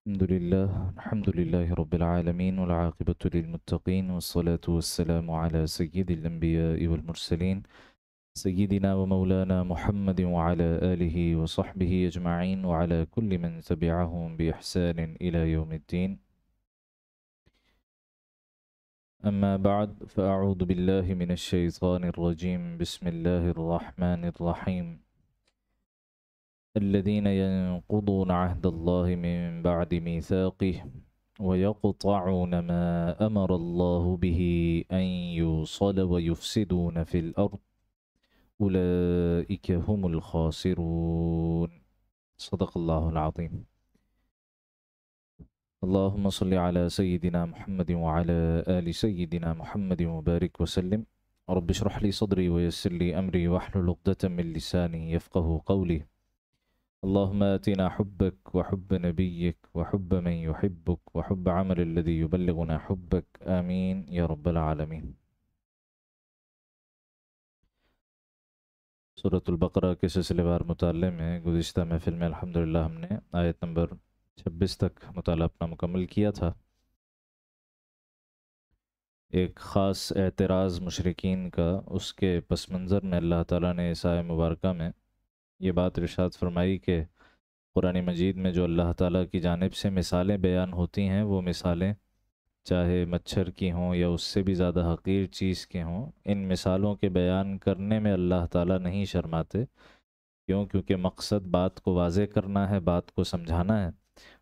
الحمد لله رب العالمين والعاقبة للمتقين والصلاة والسلام على سيد الأنبياء والمرسلين سيدنا ومولانا محمد وعلى آله وصحبه أجمعين وعلى كل من تبعهم بإحسان إلى يوم الدين. أما بعد فأعوذ بالله من الشيطان الرجيم. بسم الله الرحمن الرحيم. الذين ينقضون عهد الله من بعد ميثاقه ويقطعون ما أمر الله به أن يوصل ويفسدون في الأرض أولئك هم الخاسرون. صدق الله العظيم. اللهم صل على سيدنا محمد وعلى آل سيدنا محمد وبارك وسلم. رب اشرح لي صدري ويسر لي أمري واحلل عقدة من لساني يفقه قولي. اللهم آتنا حبك وحب نبيك وحب من يحبك وحب عمل الذي يبلغنا حبك آمين يا رب العالمين. سورة البقرہ کے سلسلے وار مطالعے میں گزشتہ محفل میں الحمدللہ ہم نے آیت نمبر 26 تک مطالعہ اپنا مکمل کیا تھا. ایک خاص اعتراض مشرکین کا، اس کے پس منظر میں اللہ تعالیٰ نے اس آیت مبارکہ میں یہ بات ارشاد فرمائی کہ قرآن مجید میں جو اللہ تعالیٰ کی جانب سے مثالیں بیان ہوتی ہیں، وہ مثالیں چاہے مچھر کی ہوں یا اس سے بھی زیادہ حقیر چیز کے ہوں، ان مثالوں کے بیان کرنے میں اللہ تعالیٰ نہیں شرماتے. کیونکہ مقصد بات کو واضح کرنا ہے، بات کو سمجھانا ہے،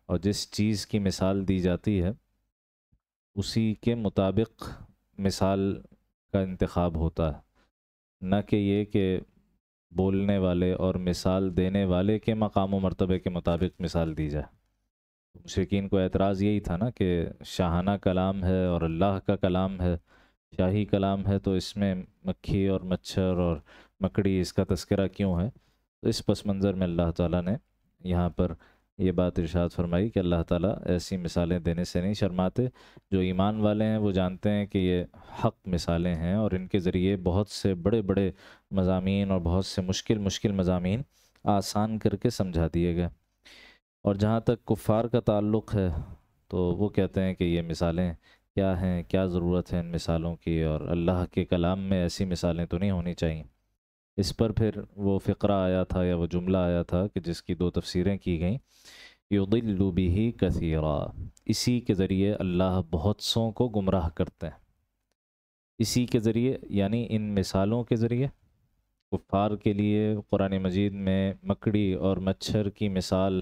اور جس چیز کی مثال دی جاتی ہے اسی کے مطابق مثال کا انتخاب ہوتا ہے، نہ کہ یہ کہ بولنے والے اور مثال دینے والے کے مقام و مرتبے کے مطابق مثال دی جائے. مشرکین کو اعتراض یہی تھا نا کہ شاہانہ کلام ہے اور اللہ کا کلام ہے، شاہی کلام ہے، تو اس میں مکھی اور مچھر اور مکڑی اس کا تذکرہ کیوں ہے؟ تو اس پس منظر میں اللہ تعالیٰ نے یہاں پر یہ بات ارشاد فرمائی کہ اللہ تعالیٰ ایسی مثالیں دینے سے نہیں شرماتے. جو ایمان والے ہیں وہ جانتے ہیں کہ یہ حق مثالیں ہیں، اور ان کے ذریعے بہت سے بڑے بڑے مضامین اور بہت سے مشکل مضامین آسان کر کے سمجھا دیے گئے. اور جہاں تک کفار کا تعلق ہے تو وہ کہتے ہیں کہ یہ مثالیں کیا ہیں، کیا ضرورت ہے ان مثالوں کی، اور اللہ کے کلام میں ایسی مثالیں تو نہیں ہونی چاہیے. اس پر پھر وہ فقرہ آیا تھا یا وہ جملہ آیا تھا کہ جس کی 2 تفسیریں کی گئیں. یضل بہ کثیرا، اسی کے ذریعے اللہ بہت سوں کو گمراہ کرتے ہیں. اسی کے ذریعے یعنی ان مثالوں کے ذریعے کفار کے لیے قرآن مجید میں مکڑی اور مچھر کی مثال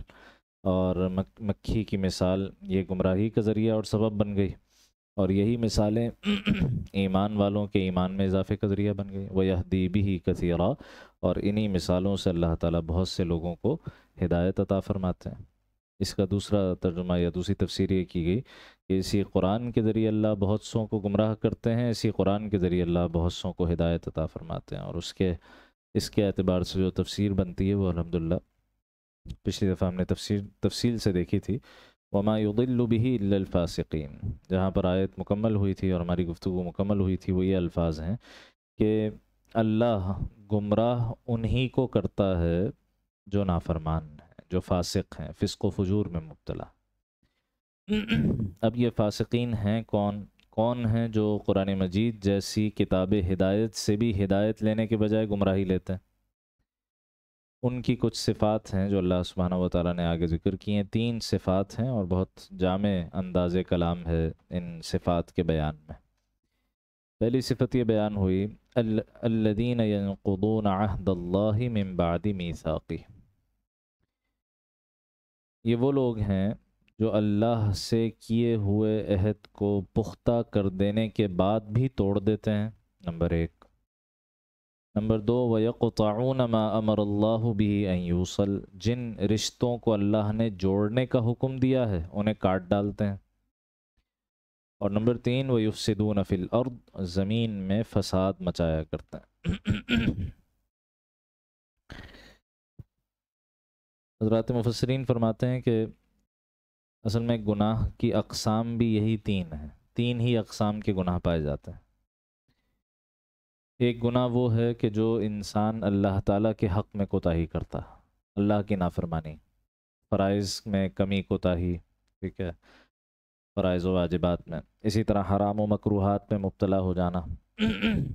اور مکھی کی مثال یہ گمراہی کا ذریعہ اور سبب بن گئی، اور یہی مثالیں ایمان والوں کے ایمان میں اضافے کا ذریعہ بن گئی. وَيَهْدِي بِهِ كَثِيرًا، اور انہی مثالوں سے اللہ تعالیٰ بہت سے لوگوں کو ہدایت عطا فرماتے ہیں. اس کا دوسرا ترجمہ یا دوسری تفسیر یہ کی گئی کہ اسی قرآن کے ذریعے اللہ بہت سوں کو گمراہ کرتے ہیں، اسی قرآن کے ذریعے اللہ بہت سوں کو ہدایت عطا فرماتے ہیں. اور اس کے اعتبار سے جو تفسیر بنتی ہے وہ الحمدللہ پچھلی دفعہ ہم نے تفصیل سے دیکھی تھی. وما يضل به الا الفاسقین، جہاں پر آیت مکمل ہوئی تھی اور ہماری گفتگو مکمل ہوئی تھی وہ یہ الفاظ ہیں کہ اللہ گمراہ انہی کو کرتا ہے جو نافرمان ہیں، جو فاسق ہیں، فسق و فجور میں مبتلا. اب یہ فاسقین ہیں کون ہیں؟ جو قرآن مجید جیسی کتاب ہدایت سے بھی ہدایت لینے کے بجائے گمراہی لیتے ہیں. ان کی کچھ صفات ہیں جو اللہ سبحانہ و تعالیٰ نے آگے ذکر کی ہیں. 3 صفات ہیں اور بہت جامع انداز کلام ہے ان صفات کے بیان میں. پہلی صفت یہ بیان ہوئی الذین ینقضون عہد اللہ من بعد میثاقہ. یہ وہ لوگ ہیں جو اللہ سے کیے ہوئے عہد کو پختہ کر دینے کے بعد بھی توڑ دیتے ہیں، نمبر 1. نمبر 2، وَيَقْطَعُونَ مَا أَمَرَ اللَّهُ بِهِ أَن يُوصَلْ، جن رشتوں کو اللہ نے جوڑنے کا حکم دیا ہے انہیں کاٹ ڈالتے ہیں. اور نمبر 3، وَيُفْسِدُونَ فِي الْأَرْضِ، زمین میں فساد مچایا کرتے ہیں. حضرات مفسرین فرماتے ہیں کہ اصل میں گناہ کی اقسام بھی یہی 3 ہیں. 3 ہی اقسام کے گناہ پائے جاتے ہیں. ایک گناہ وہ ہے کہ جو انسان اللہ تعالیٰ کے حق میں کوتاہی کرتا، اللہ کی نافرمانی، فرائض میں کمی کوتاہی، ٹھیک ہے، فرائض و واجبات میں. اسی طرح حرام و مکروہات میں مبتلا ہو جانا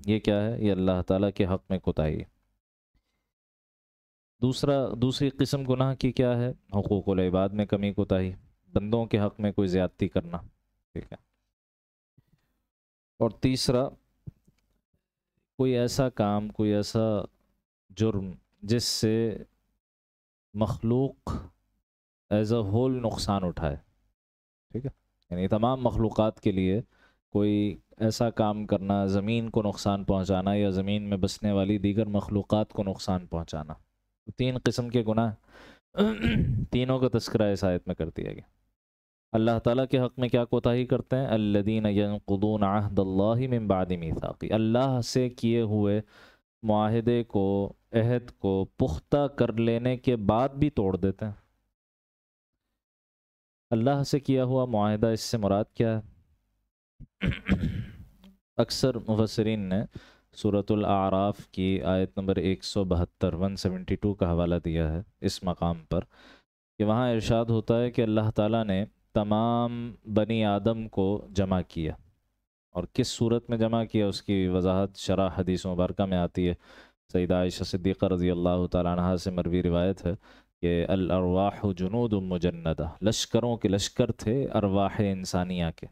یہ کیا ہے؟ یہ اللہ تعالیٰ کے حق میں کوتاہی ہے. دوسری قسم گناہ کی کیا ہے؟ حقوق العباد میں کمی کوتاہی، بندوں کے حق میں کوئی زیادتی کرنا. ٹھیک ہے. اور تیسرا، کوئی ایسا کام، کوئی ایسا جرم جس سے مخلوق ایز اے ہول نقصان اٹھائے. ٹھیک ہے، یعنی تمام مخلوقات کے لیے کوئی ایسا کام کرنا، زمین کو نقصان پہنچانا یا زمین میں بسنے والی دیگر مخلوقات کو نقصان پہنچانا. تین قسم کے گناہ تینوں کا تذکرہ اس آیت میں کر دیا گیا. اللہ تعالیٰ کے حق میں کیا کوتاہی کرتے ہیں؟ الذین ینقضون عہد اللہ من بعد میثاقہ، اللہ سے کیے ہوئے معاہدے کو، عہد کو پختہ کر لینے کے بعد بھی توڑ دیتے ہیں. اللہ سے کیا ہوا معاہدہ، اس سے مراد کیا ہے؟ اکثر مفسرین نے سورۃ الاعراف کی آیت نمبر 172 کا حوالہ دیا ہے اس مقام پر، کہ وہاں ارشاد ہوتا ہے کہ اللہ تعالیٰ نے تمام بنی آدم کو جمع کیا، اور کس صورت میں جمع کیا اس کی وضاحت شرح حدیث مبارکہ میں آتی ہے. سیدہ عائشہ صدیقہ رضی اللہ تعالیٰ عنہا سے مروی روایت ہے کہ الارواح جنود مجندہ، لشکروں کے لشکر تھے ارواح انسانیہ کے،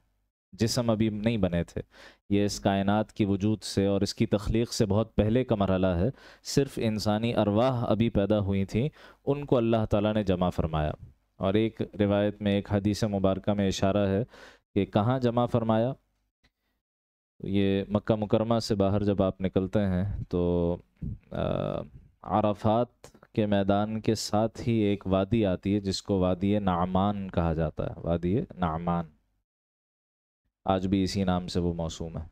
جسم ابھی نہیں بنے تھے. یہ اس کائنات کی وجود سے اور اس کی تخلیق سے بہت پہلے کا مرحلہ ہے. صرف انسانی ارواح ابھی پیدا ہوئی تھیں، ان کو اللہ تعالیٰ نے جمع فرمایا. اور ایک روایت میں، ایک حدیث مبارکہ میں اشارہ ہے کہ کہاں جمع فرمایا. یہ مکہ مکرمہ سے باہر جب آپ نکلتے ہیں تو عرفات کے میدان کے ساتھ ہی ایک وادی آتی ہے جس کو وادی نعمان کہا جاتا ہے. وادی نعمان آج بھی اسی نام سے وہ موسوم ہے.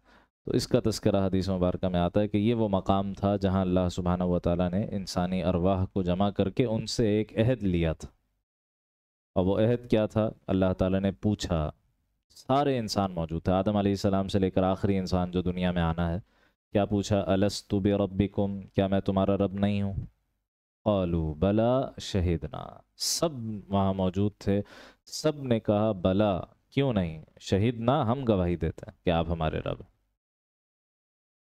تو اس کا تذکرہ حدیث مبارکہ میں آتا ہے کہ یہ وہ مقام تھا جہاں اللہ سبحانہ و تعالیٰ نے انسانی ارواح کو جمع کر کے ان سے ایک عہد لیا تھا. اور وہ عہد کیا تھا؟ اللہ تعالیٰ نے پوچھا، سارے انسان موجود تھے، آدم علیہ السلام سے لے کر آخری انسان جو دنیا میں آنا ہے. کیا پوچھا؟ الست بربکم، کیا میں تمہارا رب نہیں ہوں؟ قالوا بلا شہدنا، سب وہاں موجود تھے، سب نے کہا بلا، کیوں نہیں، شہدنا، ہم گواہی دیتے ہیں کہ آپ ہمارے رب ہیں.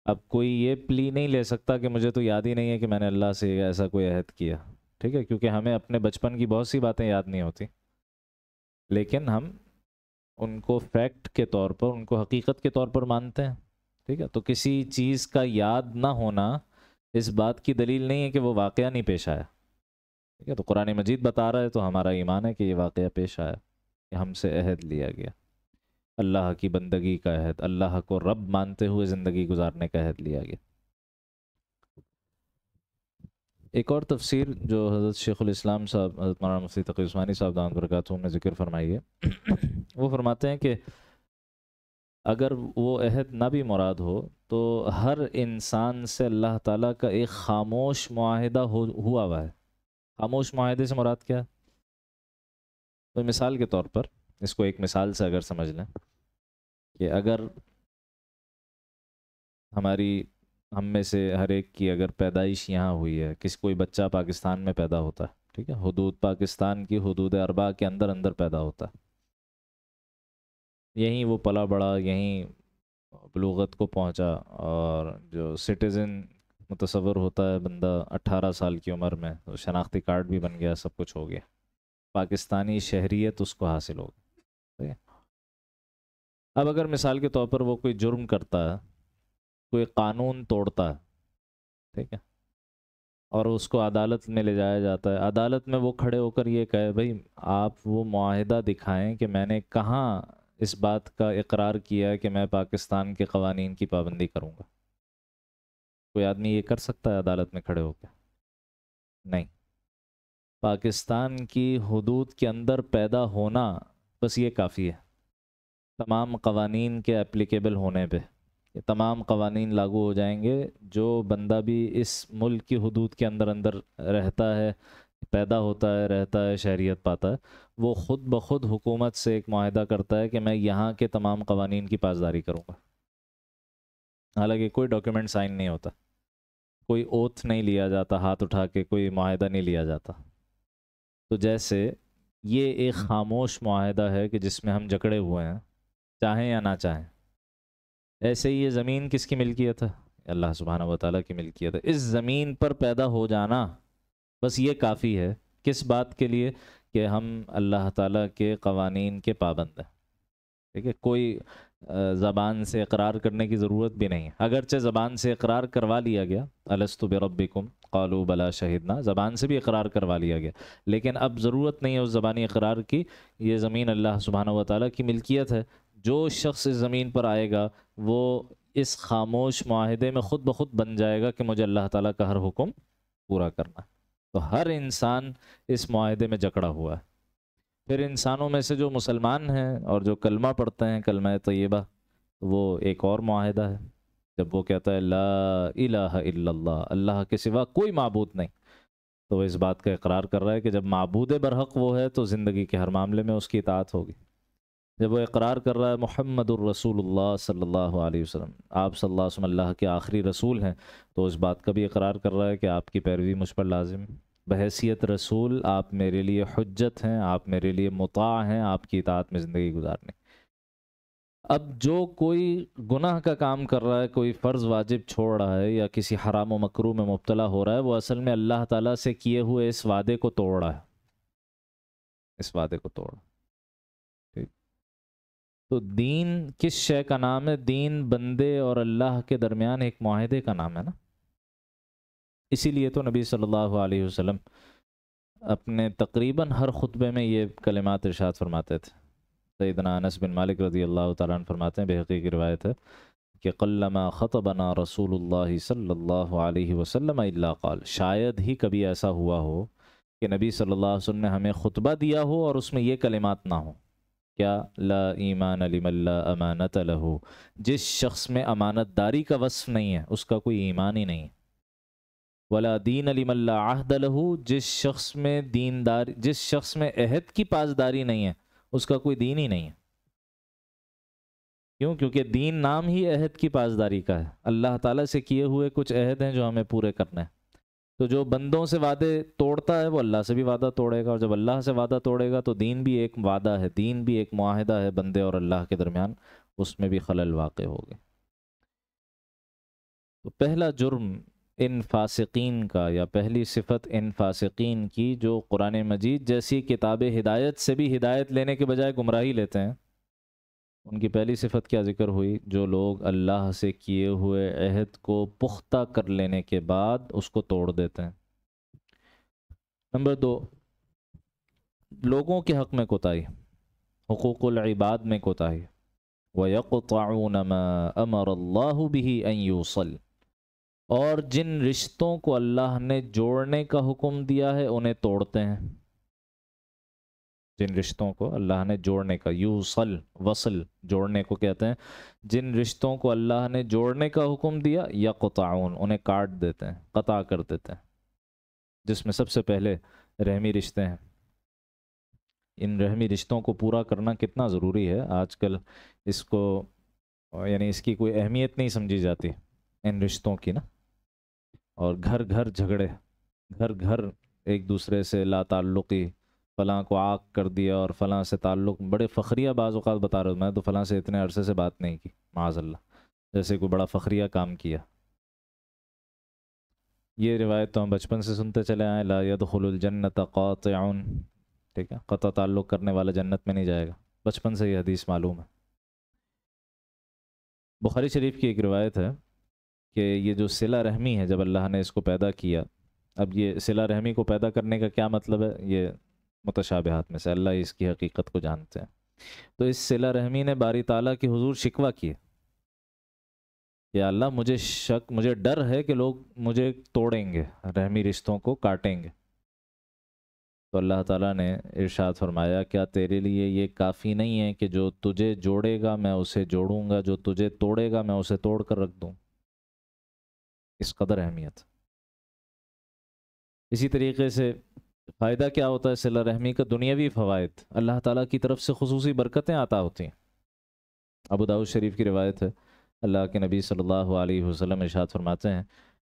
اب کوئی یہ پلی نہیں لے سکتا کہ مجھے تو یاد ہی نہیں ہے کہ میں نے اللہ سے ایسا کوئی عہد کیا. ٹھیک ہے، کیونکہ ہمیں اپنے بچپن کی بہت سی باتیں یاد نہیں ہوتی، لیکن ہم ان کو فیکٹ کے طور پر، ان کو حقیقت کے طور پر مانتے ہیں. ٹھیک ہے، تو کسی چیز کا یاد نہ ہونا اس بات کی دلیل نہیں ہے کہ وہ واقعہ نہیں پیش آیا. ٹھیک ہے، تو قرآن مجید بتا رہا ہے تو ہمارا ایمان ہے کہ یہ واقعہ پیش آیا، کہ ہم سے عہد لیا گیا، اللہ کی بندگی کا عہد، اللہ کو رب مانتے ہوئے زندگی گزارنے کا عہد لیا گیا. ایک اور تفسیر جو حضرت شیخ الاسلام صاحب، حضرت مولانا مفتی تقی عثمانی صاحب دامت برکاتہ نے ذکر فرمائی ہے، وہ فرماتے ہیں کہ اگر وہ عہد نہ بھی مراد ہو تو ہر انسان سے اللہ تعالیٰ کا ایک خاموش معاہدہ ہوا ہے. خاموش معاہدے سے مراد کیا ہے؟ تو مثال کے طور پر اس کو ایک مثال سے اگر سمجھ لیں کہ اگر ہم میں سے ہر ایک کی اگر پیدائش یہاں ہوئی ہے، کوئی بچہ پاکستان میں پیدا ہوتا ہے، ٹھیک ہے، حدود پاکستان کی حدود اربع کے اندر پیدا ہوتا ہے، یہیں وہ پلا بڑا، یہیں بلوغت کو پہنچا، اور جو سٹیزن متصور ہوتا ہے بندہ 18 سال کی عمر میں، تو شناختی کارڈ بھی بن گیا، سب کچھ ہو گیا، پاکستانی شہریت اس کو حاصل ہو گئی. اب اگر مثال کے طور پر وہ کوئی جرم کرتا ہے، کوئی قانون توڑتا ہے، ٹھیک ہے، اور اس کو عدالت میں لے جایا جاتا ہے، عدالت میں وہ کھڑے ہو کر یہ کہے بھائی آپ وہ معاہدہ دکھائیں کہ میں نے کہاں اس بات کا اقرار کیا ہے کہ میں پاکستان کے قوانین کی پابندی کروں گا. کوئی آدمی یہ کر سکتا ہے عدالت میں کھڑے ہو کے؟ نہیں. پاکستان کی حدود کے اندر پیدا ہونا بس یہ کافی ہے، تمام قوانین کے اپلیکیبل ہونے پہ یہ تمام قوانین لاگو ہو جائیں گے. جو بندہ بھی اس ملک کی حدود کے اندر رہتا ہے، پیدا ہوتا ہے، رہتا ہے، شہریت پاتا ہے، وہ خود بخود حکومت سے ایک معاہدہ کرتا ہے کہ میں یہاں کے تمام قوانین کی پاسداری کروں گا. حالانکہ کوئی ڈاکیومنٹ سائن نہیں ہوتا، کوئی اوتھ نہیں لیا جاتا، ہاتھ اٹھا کے کوئی معاہدہ نہیں لیا جاتا. تو جیسے یہ ایک خاموش معاہدہ ہے کہ جس میں ہم جکڑے ہوئے ہیں، چاہیں یا نہ چاہیں۔ ایسے ہی یہ زمین کس کی ملکیت ہے؟ اللہ سبحانہ و تعالیٰ کی ملکیت ہے۔ اس زمین پر پیدا ہو جانا بس یہ کافی ہے، کس بات کے لیے؟ کہ ہم اللہ تعالیٰ کے قوانین کے پابند ہیں۔ ٹھیک ہے، کوئی زبان سے اقرار کرنے کی ضرورت بھی نہیں ہے، اگرچہ زبان سے اقرار کروا لیا گیا، الست بربکم قالوا بلا شہدنا، زبان سے بھی اقرار کروا لیا گیا، لیکن اب ضرورت نہیں ہے اس زبانی اقرار کی۔ یہ زمین اللہ سبحانہ و تعالیٰ کی ملکیت ہے۔ جو شخص اس زمین پر آئے گا وہ اس خاموش معاہدے میں خود بخود بن جائے گا کہ مجھے اللہ تعالیٰ کا ہر حکم پورا کرنا ہے۔ تو ہر انسان اس معاہدے میں جکڑا ہوا ہے۔ پھر انسانوں میں سے جو مسلمان ہیں اور جو کلمہ پڑھتے ہیں، کلمہ طیبہ، وہ ایک اور معاہدہ ہے۔ جب وہ کہتا ہے لا الہ الا اللہ، اللہ کے سوا کوئی معبود نہیں، تو وہ اس بات کا اقرار کر رہا ہے کہ جب معبود برحق وہ ہے تو زندگی کے ہر معاملے میں اس کی اطاعت ہوگی۔ جب وہ اقرار کر رہا ہے محمد الرسول اللہ صلی اللہ علیہ وسلم، آپ صلی اللہ علیہ وسلم اللہ کے آخری رسول ہیں، تو اس بات کا بھی اقرار کر رہا ہے کہ آپ کی پیروی مجھ پر لازم ہے۔ بحیثیت رسول آپ میرے لیے حجت ہیں، آپ میرے لیے مطاع ہیں، آپ کی اطاعت میں زندگی گزارنے۔ اب جو کوئی گناہ کا کام کر رہا ہے، کوئی فرض واجب چھوڑ رہا ہے یا کسی حرام و مکروہ میں مبتلا ہو رہا ہے، وہ اصل میں اللہ تعالیٰ سے کیے ہوئے اس وعدے کو توڑ رہا ہے، اس وعدے کو توڑ۔ ٹھیک، تو دین کس شے کا نام ہے؟ دین بندے اور اللہ کے درمیان ایک معاہدے کا نام ہے نا۔ اسی لیے تو نبی صلی اللہ علیہ وسلم اپنے تقریباً ہر خطبے میں یہ کلمات ارشاد فرماتے تھے۔ سیدنا انس بن مالک رضی اللہ تعالیٰ عنہ فرماتے ہیں، بحقیقی کی روایت ہے کہ قلما خطبنا رسول اللہ صلی اللہ علیہ وسلم الا قال، شاید ہی کبھی ایسا ہوا ہو کہ نبی صلی اللہ علیہ وسلم نے ہمیں خطبہ دیا ہو اور اس میں یہ کلمات نہ ہوں۔ کیا؟ لا ایمان لمن لا امانت لہ، جس شخص میں امانت داری کا وصف نہیں ہے اس کا کوئی ایمان ہی نہیں۔ ولا دین لمن لا عہد لہ، جس شخص میں دیندار، جس شخص میں عہد کی پاسداری نہیں ہے اس کا کوئی دین ہی نہیں ہے۔ کیوں؟ کیونکہ دین نام ہی عہد کی پاسداری کا ہے۔ اللہ تعالیٰ سے کیے ہوئے کچھ عہد ہیں جو ہمیں پورے کرنے ہیں۔ تو جو بندوں سے وعدے توڑتا ہے وہ اللہ سے بھی وعدہ توڑے گا، اور جب اللہ سے وعدہ توڑے گا تو دین بھی ایک وعدہ ہے، دین بھی ایک معاہدہ ہے بندے اور اللہ کے درمیان، اس میں بھی خلل واقع ہوگی۔ تو پہلا جرم ان فاسقین کا، یا پہلی صفت ان فاسقین کی جو قرآن مجید جیسی کتاب ہدایت سے بھی ہدایت لینے کے بجائے گمراہی لیتے ہیں، ان کی پہلی صفت کیا ذکر ہوئی؟ جو لوگ اللہ سے کیے ہوئے عہد کو پختہ کر لینے کے بعد اس کو توڑ دیتے ہیں۔ نمبر 2، لوگوں کے حق میں کوتاہی، حقوق العباد میں کوتاہی۔ وَيَقْطَعُونَ مَا أَمَرَ اللَّهُ بِهِ أَن يُوصَلَ، اور جن رشتوں کو اللہ نے جوڑنے کا حکم دیا ہے انہیں توڑتے ہیں۔ جن رشتوں کو اللہ نے جوڑنے کا، یوصل، وصل جوڑنے کو کہتے ہیں، جن رشتوں کو اللہ نے جوڑنے کا حکم دیا، یقطعون، انہیں کاٹ دیتے ہیں، قطع کر دیتے ہیں، جس میں سب سے پہلے رحمی رشتے ہیں۔ ان رحمی رشتوں کو پورا کرنا کتنا ضروری ہے، آج کل اس کو، یعنی اس کی کوئی اہمیت نہیں سمجھی جاتی ان رشتوں کی نا، اور گھر گھر جھگڑے، گھر گھر ایک دوسرے سے لا تعلقی، فلاں کو عاق کر دیا اور فلاں سے تعلق، بڑے فخریہ بعض اوقات بتا رہا ہوں، میں تو فلاں سے اتنے عرصے سے بات نہیں کی، معاذ اللہ، جیسے کوئی بڑا فخریہ کام کیا۔ یہ روایت تو ہم بچپن سے سنتے چلے آئے، لا يدخل الجنت قاطع، ٹھیک ہے، قطع تعلق کرنے والا جنت میں نہیں جائے گا، بچپن سے یہ حدیث معلوم ہے۔ بخاری شریف کی ایک روایت ہے کہ یہ جو صلہ رحمی ہے، جب اللہ نے اس کو پیدا کیا، اب یہ صلہ رحمی کو پیدا کرنے کا کیا مطلب ہے، یہ متشابہات میں سے، اللہ اس کی حقیقت کو جانتے ہیں۔ تو اس صلہ رحمی نے باری تعالیٰ کی حضور شکوہ کیے کہ اللہ مجھے ڈر ہے کہ لوگ مجھے توڑیں گے، رحمی رشتوں کو کاٹیں گے۔ تو اللہ تعالیٰ نے ارشاد فرمایا، کیا تیرے لیے یہ کافی نہیں ہے کہ جو تجھے جوڑے گا میں اسے جوڑوں گا، جو تجھے توڑے گا میں اسے توڑ کر رکھ دوں؟ اس قدر اہمیت۔ اسی طریقے سے فائدہ کیا ہوتا ہے صلہ رحمی کا؟ دنیاوی فوائد، اللہ تعالیٰ کی طرف سے خصوصی برکتیں عطا ہوتی ہیں۔ ابو داؤد شریف کی روایت ہے، اللہ کے نبی صلی اللہ علیہ وسلم ارشاد فرماتے ہیں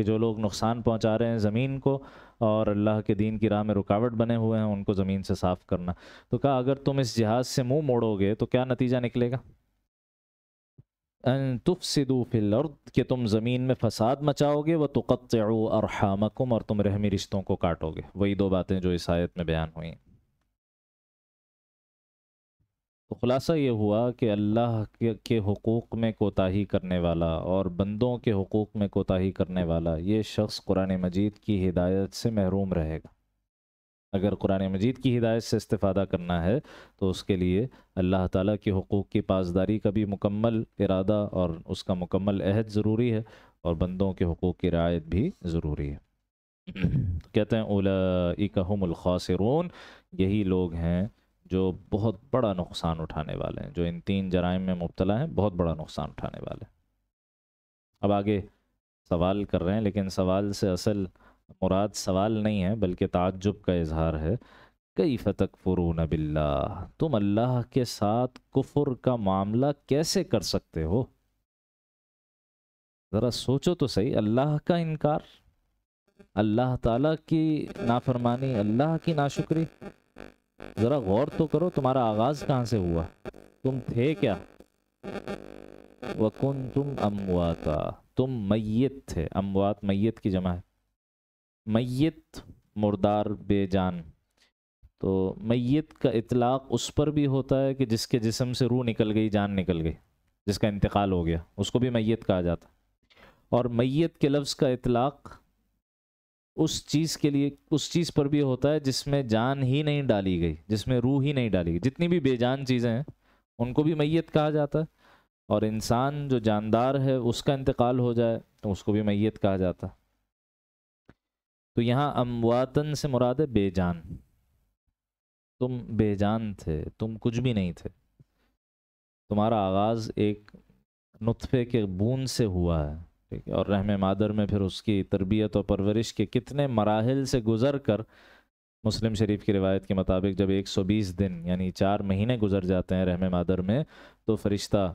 کہ جو لوگ نقصان پہنچا رہے ہیں زمین کو اور اللہ کے دین کی راہ میں رکاوٹ بنے ہوئے ہیں ان کو زمین سے صاف کرنا. تو کہا اگر تم اس جہاد سے منہ موڑو گے تو کیا نتیجہ نکلے گا؟ ان تفسدوا فی الارض، کہ تم زمین میں فساد مچاؤ گے، وتقطعوا ارحامکم، اور تم رحمی رشتوں کو کاٹو گے. وہی دو باتیں جو اس آیت میں بیان ہوئیں. تو خلاصہ یہ ہوا کہ اللہ کے حقوق میں کوتاہی کرنے والا اور بندوں کے حقوق میں کوتاہی کرنے والا یہ شخص قرآن مجید کی ہدایت سے محروم رہے گا. اگر قرآن مجید کی ہدایت سے استفادہ کرنا ہے تو اس کے لیے اللہ تعالیٰ کے حقوق کی پاسداری کا بھی مکمل ارادہ اور اس کا مکمل عہد ضروری ہے، اور بندوں کے حقوق کی رعایت بھی ضروری ہے. کہتے ہیں اولئک هم الخاسرون، یہی لوگ ہیں جو بہت بڑا نقصان اٹھانے والے ہیں، جو ان 3 جرائم میں مبتلا ہیں، بہت بڑا نقصان اٹھانے والے ہیں. اب آگے سوال کر رہے ہیں، لیکن سوال سے اصل مراد سوال نہیں ہے بلکہ تعجب کا اظہار ہے. کیف تکفرون باللہ، تم اللہ کے ساتھ کفر کا معاملہ کیسے کر سکتے ہو؟ ذرا سوچو تو صحیح. اللہ کا انکار، اللہ تعالیٰ کی نافرمانی، اللہ کی ناشکری. ذرا غور تو کرو، تمہارا آغاز کہاں سے ہوا؟ تم تھے کیا؟ وَكُنْتُمْ أَمْوَاتًا، تم میت تھے. اموات میت کی جمع ہے. میت مردار بے جان. تو میت کا اطلاق اس پر بھی ہوتا ہے کہ جس کے جسم سے روح نکل گئی، جان نکل گئی، جس کا انتقال ہو گیا، اس کو بھی میت کہا جاتا. اور میت کے لفظ کا اطلاق اس چیز کے لیے، اس چیز پر بھی ہوتا ہے جس میں جان ہی نہیں ڈالی گئی، جس میں روح ہی نہیں ڈالی گئی. جتنی بھی بے جان چیزیں ہیں ان کو بھی میت کہا جاتا ہے. اور انسان جو جاندار ہے اس کا انتقال ہو جائے تو اس کو بھی میت کہا جاتا. تو یہاں امواتن سے مراد ہے بے جان. تم بے جان تھے، تم کچھ بھی نہیں تھے. تمہارا آغاز ایک نطفے کے بوند سے ہوا ہے، ٹھیک ہے، اور رحم مادر میں پھر اس کی تربیت و پرورش کے کتنے مراحل سے گزر کر مسلم شریف کی روایت کے مطابق جب 120 دن یعنی 4 مہینے گزر جاتے ہیں رحم مادر میں، تو فرشتہ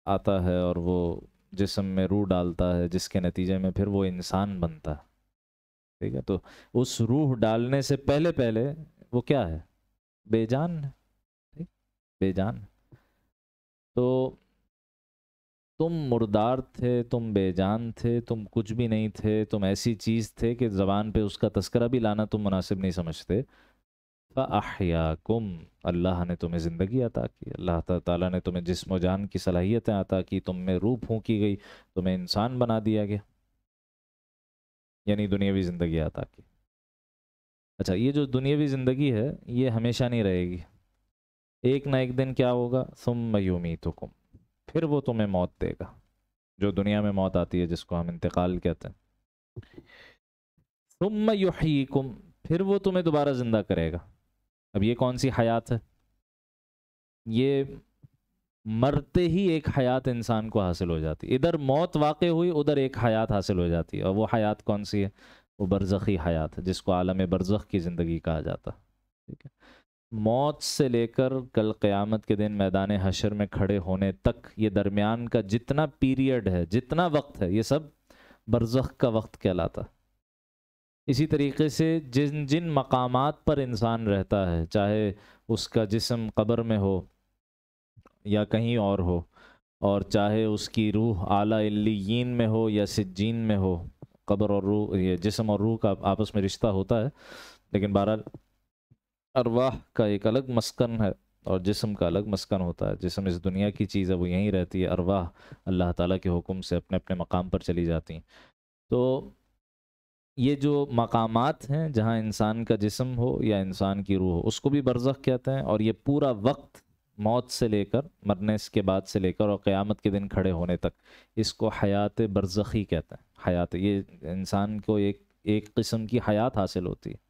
آتا ہے اور وہ جسم میں روح ڈالتا ہے، جس کے نتیجے میں پھر وہ انسان بنتا ہے. ٹھیک ہے، تو اس روح ڈالنے سے پہلے پہلے وہ کیا ہے؟ بے جان ہے. بے جان. تو تم مردار تھے، تم بے جان تھے، تم کچھ بھی نہیں تھے، تم ایسی چیز تھے کہ زبان پہ اس کا تذکرہ بھی لانا تم مناسب نہیں سمجھتے. فَأَحْيَاكُمْ، اللہ نے تمہیں زندگی عطا کی، اللہ تعالیٰ نے تمہیں جسم و جان کی صلاحیتیں عطا کی، تم میں روح پھونکی گئی، تمہیں انسان بنا دیا گیا، یعنی دنیاوی زندگی عطا کی. اچھا، یہ جو دنیاوی زندگی ہے یہ ہمیشہ نہیں رہے گی. ایک نہ ایک دن کیا ہوگا؟ ثم یمیتکم، پھر وہ تمہیں موت دے گا. جو دنیا میں موت آتی ہے جس کو ہم انتقال کہتے ہیں. ثم یحییکم، پھر وہ تمہیں دوبارہ زندہ کرے گا. اب یہ کون سی حیات ہے؟ یہ مرتے ہی ایک حیات انسان کو حاصل ہو جاتی. ادھر موت واقع ہوئی، ادھر ایک حیات حاصل ہو جاتی ہے. اور وہ حیات کون سی ہے؟ وہ برزخی حیات ہے، جس کو عالم برزخ کی زندگی کہا جاتا. ٹھیک ہے، موت سے لے کر کل قیامت کے دن میدان حشر میں کھڑے ہونے تک یہ درمیان کا جتنا پیریڈ ہے، جتنا وقت ہے، یہ سب برزخ کا وقت کہلاتا. اسی طریقے سے جن مقامات پر انسان رہتا ہے، چاہے اس کا جسم قبر میں ہو یا کہیں اور ہو، اور چاہے اس کی روح اعلیٰ علیین میں ہو یا سجین میں ہو، قبر اور روح، یہ جسم اور روح کا آپس میں رشتہ ہوتا ہے، لیکن بہرحال ارواح کا ایک الگ مسکن ہے اور جسم کا الگ مسکن ہوتا ہے. جسم اس دنیا کی چیز ہے، وہ یہیں رہتی ہے. ارواح اللہ تعالیٰ کے حکم سے اپنے اپنے مقام پر چلی جاتی ہیں. تو یہ جو مقامات ہیں جہاں انسان کا جسم ہو یا انسان کی روح ہو، اس کو بھی برزخ کہتے ہیں. اور یہ پورا وقت موت سے لے کر، مرنے کے بعد سے لے کر اور قیامت کے دن کھڑے ہونے تک، اس کو حیات برزخی کہتے ہیں. حیات، یہ انسان کو ایک قسم کی حیات حاصل ہوتی ہے.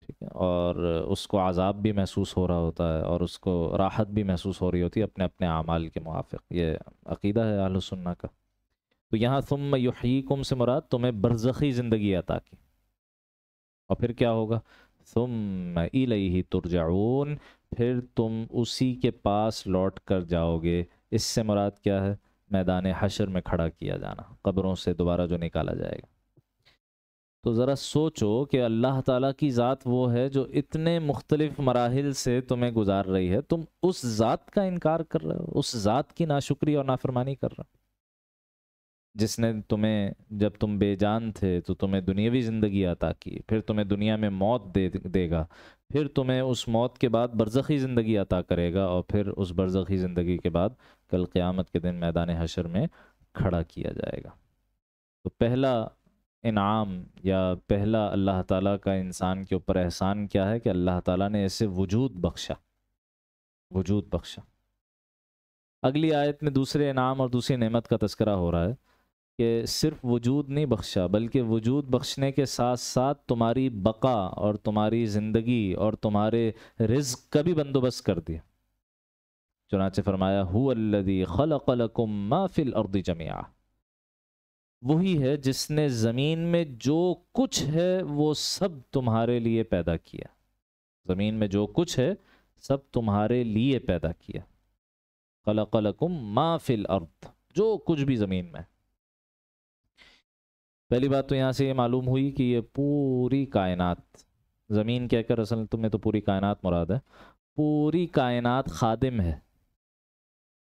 ٹھیک ہے، اور اس کو عذاب بھی محسوس ہو رہا ہوتا ہے اور اس کو راحت بھی محسوس ہو رہی ہوتی ہے اپنے اپنے اعمال کے موافق. یہ عقیدہ ہے اہل سنہ کا. تو یہاں ثم یحییکم سے مراد تمہیں برزخی زندگی عطا کی. اور پھر کیا ہوگا؟ ثم الیہ ترجعون، پھر تم اسی کے پاس لوٹ کر جاؤ گے. اس سے مراد کیا ہے؟ میدان حشر میں کھڑا کیا جانا، قبروں سے دوبارہ جو نکالا جائے گا۔ تو ذرا سوچو کہ اللہ تعالیٰ کی ذات وہ ہے جو اتنے مختلف مراحل سے تمہیں گزار رہی ہے، تم اس ذات کا انکار کر رہے ہو، اس ذات کی ناشکری اور نافرمانی کر رہے ہو، جس نے تمہیں جب تم بے جان تھے تو تمہیں دنیاوی زندگی عطا کی، پھر تمہیں دنیا میں موت دے گا، پھر تمہیں اس موت کے بعد برزخی زندگی عطا کرے گا، اور پھر اس برزخی زندگی کے بعد کل قیامت کے دن میدان حشر میں کھڑا کیا جائے گا۔ تو پہلا انعام یا پہلا اللہ تعالیٰ کا انسان کے اوپر احسان کیا ہے کہ اللہ تعالیٰ نے اسے وجود بخشا، وجود بخشا۔ اگلی آیت میں دوسرے انعام اور دوسری نعمت کا تذکرہ ہو رہا ہے کہ صرف وجود نہیں بخشا، بلکہ وجود بخشنے کے ساتھ ساتھ تمہاری بقا اور تمہاری زندگی اور تمہارے رزق کا بھی بندوبست کر دیا۔ چنانچہ فرمایا هو الذی خلق لکم ما فی الارض جميعا، وہی ہے جس نے زمین میں جو کچھ ہے وہ سب تمہارے لیے پیدا کیا، زمین میں جو کچھ ہے سب تمہارے لیے پیدا کیا۔ خلق لکم ما فی الارض، جو کچھ بھی زمین میں۔ پہلی بات تو یہاں سے یہ معلوم ہوئی کہ یہ پوری کائنات، زمین کہہ کر اصل تمہیں تو پوری کائنات مراد ہے، پوری کائنات خادم ہے۔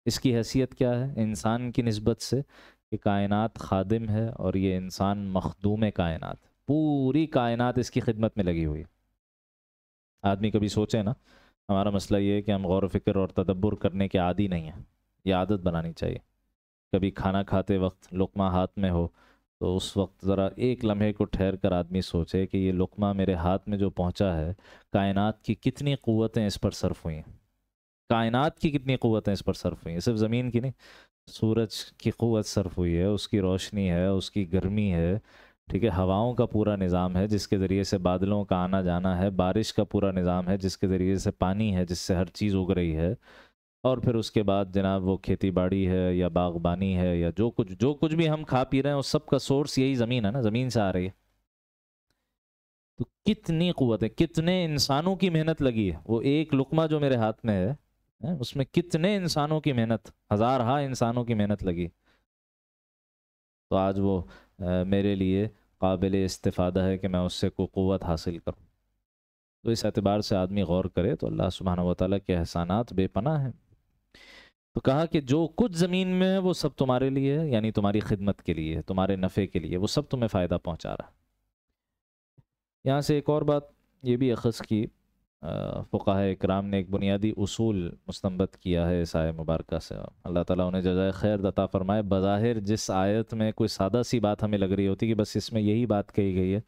اس کی حیثیت کیا ہے انسان کی نسبت سے؟ کہ کائنات خادم ہے اور یہ انسان مخدوم کائنات، پوری کائنات اس کی خدمت میں لگی ہوئی۔ آدمی کبھی سوچے نا، ہمارا مسئلہ یہ ہے کہ ہم غور و فکر اور تدبر کرنے کے عادی نہیں ہیں، یہ عادت بنانی چاہیے۔ کبھی کھانا کھاتے وقت لقمہ ہاتھ میں ہو تو اس وقت ذرا ایک لمحے کو ٹھہر کر آدمی سوچے کہ یہ لقمہ میرے ہاتھ میں جو پہنچا ہے، کائنات کی کتنی قوتیں اس پر صرف ہوئی ہیں، کائنات کی کتنی قوتیں اس پر صرف ہوئی ہیں، صرف زمین کی نہیں، سورج کی قوت صرف ہوئی ہے، اس کی روشنی ہے، اس کی گرمی ہے، ٹھیک ہے، ہواؤں کا پورا نظام ہے جس کے ذریعے سے بادلوں کا آنا جانا ہے، بارش کا پورا نظام ہے جس کے ذریعے سے پانی ہے جس سے ہر چیز اگ رہی ہے، اور پھر اس کے بعد جناب وہ کھیتی باڑی ہے یا باغبانی ہے یا جو کچھ بھی ہم کھا پی رہے ہیں اس سب کا سورس یہی زمین ہے نا، زمین سے آ رہی ہے۔ تو کتنی قوت ہے، کتنے انسانوں کی محنت لگی ہے، وہ ایک لقمہ جو میرے ہاتھ میں ہے اس میں کتنے انسانوں کی محنت، ہزارہا انسانوں کی محنت لگی، تو آج وہ میرے لیے قابل استفادہ ہے کہ میں اس سے کوئی قوت حاصل کروں۔ تو اس اعتبار سے آدمی غور کرے تو اللہ سبحانہ و تعالیٰ کے احسانات بے پناہ ہیں۔ تو کہا کہ جو کچھ زمین میں ہے وہ سب تمہارے لیے ہے، یعنی تمہاری خدمت کے لیے، تمہارے نفع کے لیے، وہ سب تمہیں فائدہ پہنچا رہا ہے۔ یہاں سے ایک اور بات یہ بھی اخذ کی، فقہاء اکرام نے ایک بنیادی اصول مستنبط کیا ہے اس آیت مبارکہ سے، اللہ تعالیٰ انہیں جزائے خیر عطا فرمائے۔ بظاہر جس آیت میں کوئی سادہ سی بات ہمیں لگ رہی ہوتی کہ بس اس میں یہی بات کہی گئی ہے،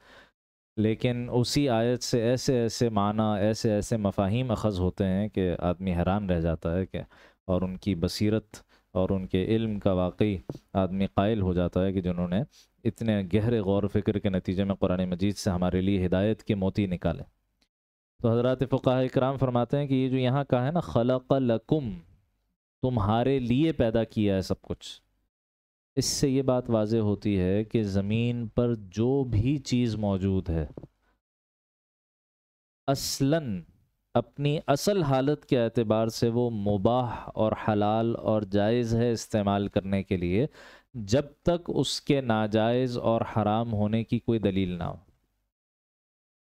لیکن اسی آیت سے ایسے ایسے معنی، ایسے ایسے مفاہیم اخذ ہوتے ہیں کہ آدمی حیران رہ جاتا ہے، کہ اور ان کی بصیرت اور ان کے علم کا واقعی آدمی قائل ہو جاتا ہے کہ جنہوں نے اتنے گہرے غور و فکر کے نتیجے میں قرآن مجید سے ہمارے لیے ہدایت کے موتی نکالے۔ تو حضرات فقہاء اکرام فرماتے ہیں کہ یہ جو یہاں کہا ہے نا خلق لکم، تمہارے لیے پیدا کیا ہے سب کچھ، اس سے یہ بات واضح ہوتی ہے کہ زمین پر جو بھی چیز موجود ہے اصلاً اپنی اصل حالت کے اعتبار سے وہ مباح اور حلال اور جائز ہے استعمال کرنے کے لیے، جب تک اس کے ناجائز اور حرام ہونے کی کوئی دلیل نہ ہو۔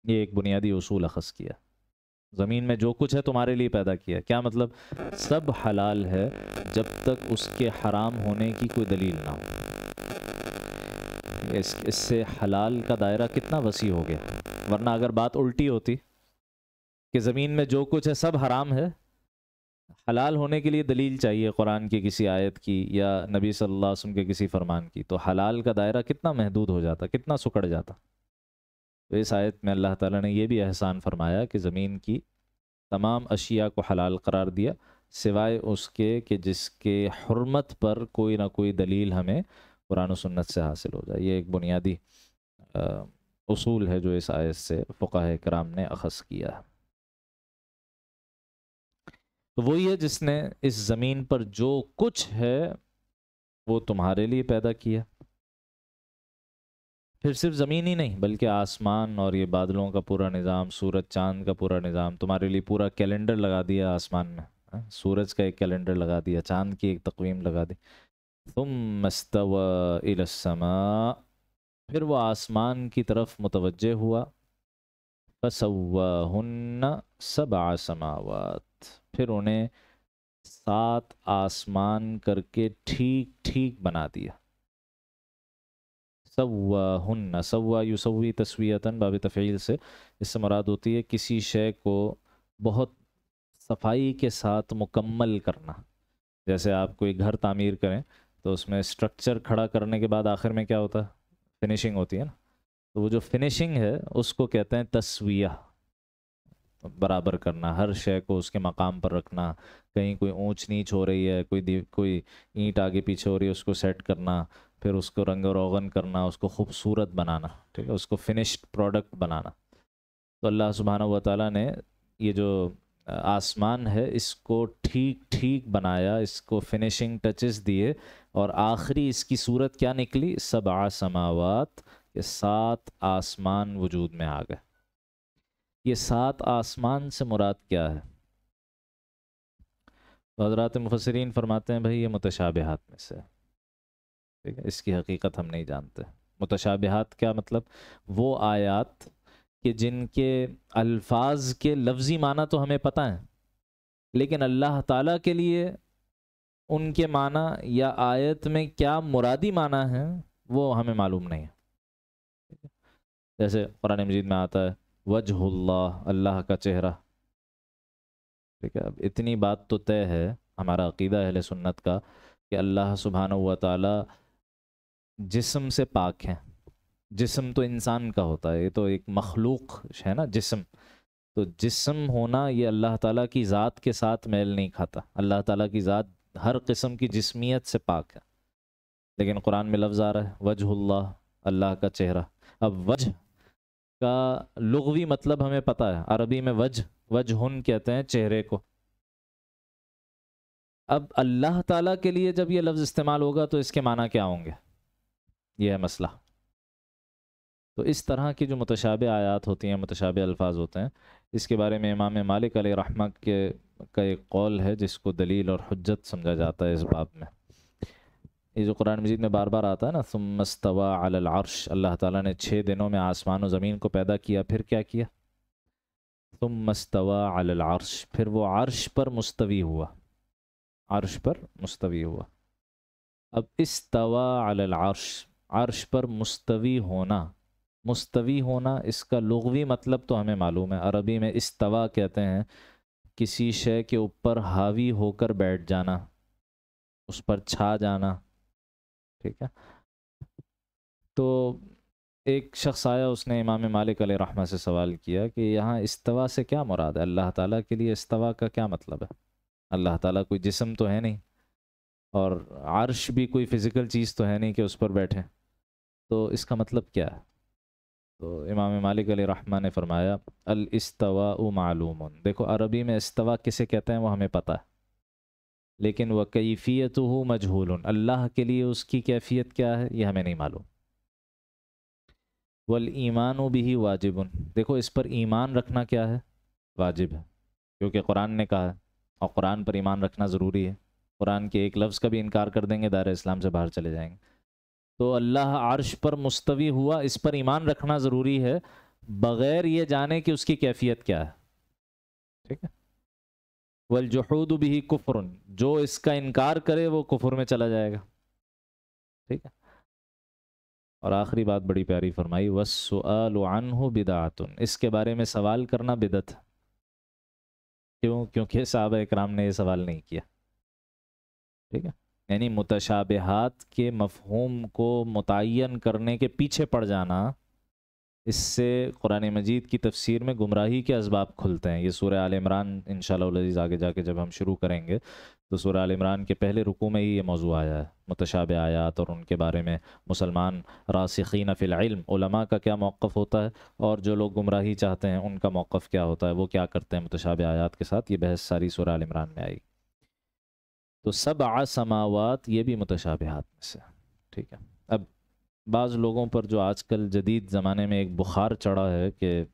یہ ایک بنیادی اصول اخذ کیا، زمین میں جو کچھ ہے تمہارے لیے پیدا کیا، کیا مطلب؟ سب حلال ہے جب تک اس کے حرام ہونے کی کوئی دلیل نہ ہو۔ اس سے حلال کا دائرہ کتنا وسیع ہو گیا، ورنہ اگر بات الٹی ہوتی کہ زمین میں جو کچھ ہے سب حرام ہے، حلال ہونے کے لیے دلیل چاہیے قرآن کی کسی آیت کی یا نبی صلی اللہ علیہ وسلم کے کسی فرمان کی، تو حلال کا دائرہ کتنا محدود ہو جاتا، کتنا سکڑ جاتا۔ تو اس آیت میں اللہ تعالیٰ نے یہ بھی احسان فرمایا کہ زمین کی تمام اشیاء کو حلال قرار دیا، سوائے اس کے کہ جس کے حرمت پر کوئی نہ کوئی دلیل ہمیں قرآن و سنت سے حاصل ہو جائے۔ یہ ایک بنیادی اصول ہے جو اس آیت سے فقہاء کرام نے اخذ کیا ہے۔ تو وہی ہے جس نے اس زمین پر جو کچھ ہے وہ تمہارے لیے پیدا کیا، پھر صرف زمین ہی نہیں بلکہ آسمان اور یہ بادلوں کا پورا نظام، سورج چاند کا پورا نظام، تمہارے لیے پورا کیلنڈر لگا دیا آسمان میں، سورج کا ایک کیلنڈر لگا دیا، چاند کی ایک تقویم لگا دی، ثم استوى إلى السماء، پھر وہ آسمان کی طرف متوجہ ہوا، فسواہن سبع سماوات، پھر انہیں 7 آسمان کر کے ٹھیک ٹھیک بنا دیا۔ سواہن، سوا یسوی تسویتاً باب تفعیل سے، اس سے مراد ہوتی ہے کسی شے کو بہت صفائی کے ساتھ مکمل کرنا۔ جیسے آپ کوئی گھر تعمیر کریں تو اس میں اسٹرکچر کھڑا کرنے کے بعد آخر میں کیا ہوتا ہے؟ فنیشنگ ہوتی ہے نا، تو وہ جو فنیشنگ ہے اس کو کہتے ہیں تسویہ، برابر کرنا، ہر شے کو اس کے مقام پر رکھنا، کہیں کوئی اونچ نیچ ہو رہی ہے، کوئی اینٹ آگے پیچھے ہو رہی ہے، اس کو سیٹ کرنا، پھر اس کو رنگ و روغن کرنا، اس کو خوبصورت بنانا، ٹھیک ہے، اس کو فنشڈ پروڈکٹ بنانا۔ تو اللہ سبحانہ و تعالیٰ نے یہ جو آسمان ہے اس کو ٹھیک ٹھیک بنایا، اس کو فنیشنگ ٹچز دیے، اور آخری اس کی صورت کیا نکلی؟ 7 سماوات، یہ 7 آسمان وجود میں آ گئے۔ یہ 7 آسمان سے مراد کیا ہے؟ تو حضرات مفسرین فرماتے ہیں بھائی یہ متشابہات میں سے، ٹھیک ہے، اس کی حقیقت ہم نہیں جانتے۔ متشابہات کیا مطلب؟ وہ آیات کہ جن کے الفاظ کے لفظی معنی تو ہمیں پتہ ہیں، لیکن اللہ تعالیٰ کے لیے ان کے معنی یا آیت میں کیا مرادی معنی ہے وہ ہمیں معلوم نہیں ہے۔ جیسے قرآن مجید میں آتا ہے وجہ اللہ، اللہ کا چہرہ، ٹھیک ہے۔ اب اتنی بات تو طے ہے، ہمارا عقیدہ اہل سنت کا، کہ اللہ سبحانہ و تعالیٰ جسم سے پاک ہیں۔ جسم تو انسان کا ہوتا ہے، یہ تو ایک مخلوق ہے نا جسم، تو جسم ہونا یہ اللہ تعالیٰ کی ذات کے ساتھ میل نہیں کھاتا۔ اللہ تعالیٰ کی ذات ہر قسم کی جسمیت سے پاک ہے، لیکن قرآن میں لفظ آ رہا ہے وجہ اللہ، اللہ کا چہرہ۔ اب وجہ کا لغوی مطلب ہمیں پتہ ہے، عربی میں وجہن کہتے ہیں چہرے کو۔ اب اللہ تعالیٰ کے لیے جب یہ لفظ استعمال ہوگا تو اس کے معنی کیا ہوں گے؟ یہ ہے مسئلہ۔ تو اس طرح کی جو متشابہ آیات ہوتی ہیں، متشابہ الفاظ ہوتے ہیں، اس کے بارے میں امام مالک علیہ رحمہ کا ایک قول ہے جس کو دلیل اور حجت سمجھا جاتا ہے اس باب میں۔ یہ جو قرآن مجید میں بار بار آتا ہے نا ثم استوى علی العرش، اللہ تعالیٰ نے 6 دنوں میں آسمان و زمین کو پیدا کیا، پھر کیا کیا؟ ثم استوى علی العرش، پھر وہ عرش پر مستوی ہوا، عرش پر مستوی ہوا۔ اب استوى علی العرش، عرش پر مستوی ہونا، مستوی ہونا اس کا لغوی مطلب تو ہمیں معلوم ہے، عربی میں استوا کہتے ہیں کسی شے کے اوپر حاوی ہو کر بیٹھ جانا، اس پر چھا جانا، ٹھیک ہے۔ تو ایک شخص آیا، اس نے امام مالک علیہ رحمہ سے سوال کیا کہ یہاں استوا سے کیا مراد ہے؟ اللہ تعالیٰ کے لیے استوا کا کیا مطلب ہے؟ اللہ تعالیٰ کوئی جسم تو ہے نہیں، اور عرش بھی کوئی فزیکل چیز تو ہے نہیں کہ اس پر بیٹھے، تو اس کا مطلب کیا ہے؟ تو امام مالک علیہ رحمہ نے فرمایا الاستواء معلوم، دیکھو عربی میں استوا کسے کہتے ہیں وہ ہمیں پتہ ہے، لیکن وہ کیفیتہ مجہول، اللہ کے لیے اس کی کیفیت کیا ہے یہ ہمیں نہیں معلوم۔ والایمان بہ واجب، دیکھو اس پر ایمان رکھنا کیا ہے؟ واجب ہے، کیونکہ قرآن نے کہا ہے، اور قرآن پر ایمان رکھنا ضروری ہے۔ قرآن کے ایک لفظ کا بھی انکار کر دیں گے دائرہ اسلام سے باہر چلے جائیں گے۔ تو اللہ عرش پر مستوی ہوا، اس پر ایمان رکھنا ضروری ہے، بغیر یہ جانے کہ اس کی کیفیت کیا ہے، ٹھیک ہے۔ والجحود به کفر، جو اس کا انکار کرے وہ کفر میں چلا جائے گا، ٹھیک ہے۔ اور آخری بات بڑی پیاری فرمائی والسؤال عنہ بدعۃ، اس کے بارے میں سوال کرنا بدعت ہے۔ کیوں؟ کیونکہ صحابہ اکرام نے یہ سوال نہیں کیا، ٹھیک ہے۔ یعنی متشابہات کے مفہوم کو متعین کرنے کے پیچھے پڑ جانا، اس سے قرآن مجید کی تفسیر میں گمراہی کے اسباب کھلتے ہیں۔ یہ سورہ آل عمران انشاءاللہ العزیز آگے جا کے جب ہم شروع کریں گے تو سورہ آل عمران کے پہلے رکوع میں ہی یہ موضوع آیا ہے، متشابہ آیات اور ان کے بارے میں مسلمان راسخین فی العلم علماء کا کیا موقف ہوتا ہے، اور جو لوگ گمراہی چاہتے ہیں ان کا موقف کیا ہوتا ہے، وہ کیا کرتے ہیں متشابہ آیات کے ساتھ۔ یہ بحث ساری سورہ آل عمران میں آئی۔ تو 7 سماوات یہ بھی متشابہات میں سے، ٹھیک ہے۔ اب بعض لوگوں پر جو آج کل جدید زمانے میں ایک بخار چڑھا ہے کہ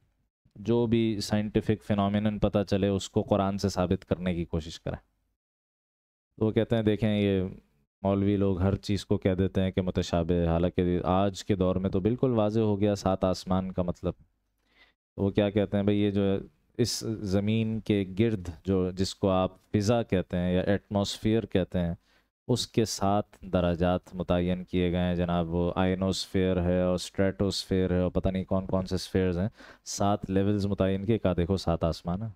جو بھی سائنٹیفک فینومینن پتہ چلے اس کو قرآن سے ثابت کرنے کی کوشش کریں، تو وہ کہتے ہیں دیکھیں یہ مولوی لوگ ہر چیز کو کہہ دیتے ہیں کہ متشابہ ہے، حالانکہ آج کے دور میں تو بالکل واضح ہو گیا سات آسمان کا مطلب۔ وہ کیا کہتے ہیں بھئی، یہ جو اس زمین کے گرد جو جس کو آپ فضا کہتے ہیں یا ایٹماسفیئر کہتے ہیں، اس کے 7 درجات متعین کیے گئے ہیں جناب۔ وہ آئنوسفیئر ہے اور اسٹریٹوسفیئر ہے اور پتہ نہیں کون کون سے سفیئرز ہیں، 7 لیولز متعین کیے، کہا دیکھو 7 آسمان ہیں،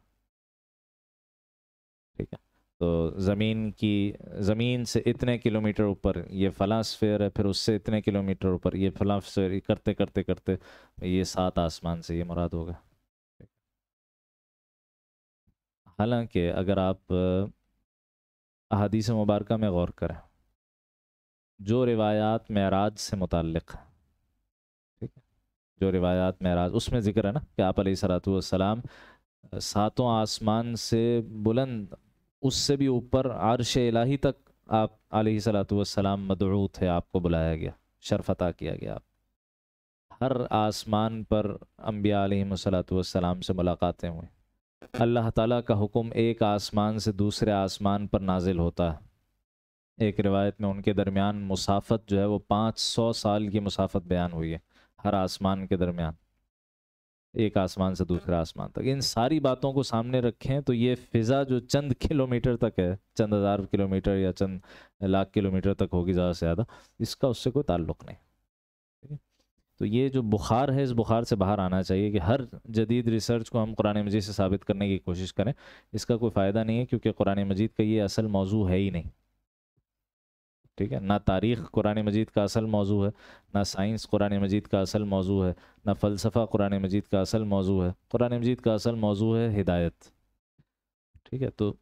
ٹھیک ہے۔ تو زمین سے اتنے کلومیٹر اوپر یہ فلاں سفیئر ہے، پھر اس سے اتنے کلومیٹر اوپر یہ فلاں سفیئر، کرتے کرتے کرتے یہ 7 آسمان سے یہ مراد ہوگا۔ حالانکہ اگر آپ احادیث مبارکہ میں غور کریں، جو روایات معراج سے متعلق ہیں، ٹھیک ہے، جو روایات معراج اس میں ذکر ہے نا کہ آپ علیہ الصلوۃ والسلام 7 آسمان سے بلند، اس سے بھی اوپر عرش الہی تک آپ علیہ الصلوۃ والسلام مدعو تھے، آپ کو بلایا گیا، شرف عطا کیا گیا۔ ہر آسمان پر انبیاء علیہ الصلوۃ والسلام سے ملاقاتیں ہوئیں۔ اللہ تعالیٰ کا حکم ایک آسمان سے دوسرے آسمان پر نازل ہوتا ہے۔ ایک روایت میں ان کے درمیان مسافت جو ہے وہ 500 سال کی مسافت بیان ہوئی ہے، ہر آسمان کے درمیان، ایک آسمان سے دوسرے آسمان تک۔ ان ساری باتوں کو سامنے رکھیں تو یہ فضا جو چند کلومیٹر تک ہے، چند ہزار کلومیٹر یا چند لاکھ کلومیٹر تک ہوگی زیادہ سے زیادہ، اس کا اس سے کوئی تعلق نہیں۔ تو یہ جو بخار ہے، اس بخار سے باہر آنا چاہیے کہ ہر جدید ریسرچ کو ہم قرآن مجید سے ثابت کرنے کی کوشش کریں، اس کا کوئی فائدہ نہیں ہے، کیونکہ قرآن مجید کا یہ اصل موضوع ہے ہی نہیں، ٹھیک ہے۔ نہ تاریخ قرآن مجید کا اصل موضوع ہے، نہ سائنس قرآن مجید کا اصل موضوع ہے، نہ فلسفہ قرآن مجید کا اصل موضوع ہے۔ قرآن مجید کا اصل موضوع ہے ہدایت، ٹھیک ہے۔ تو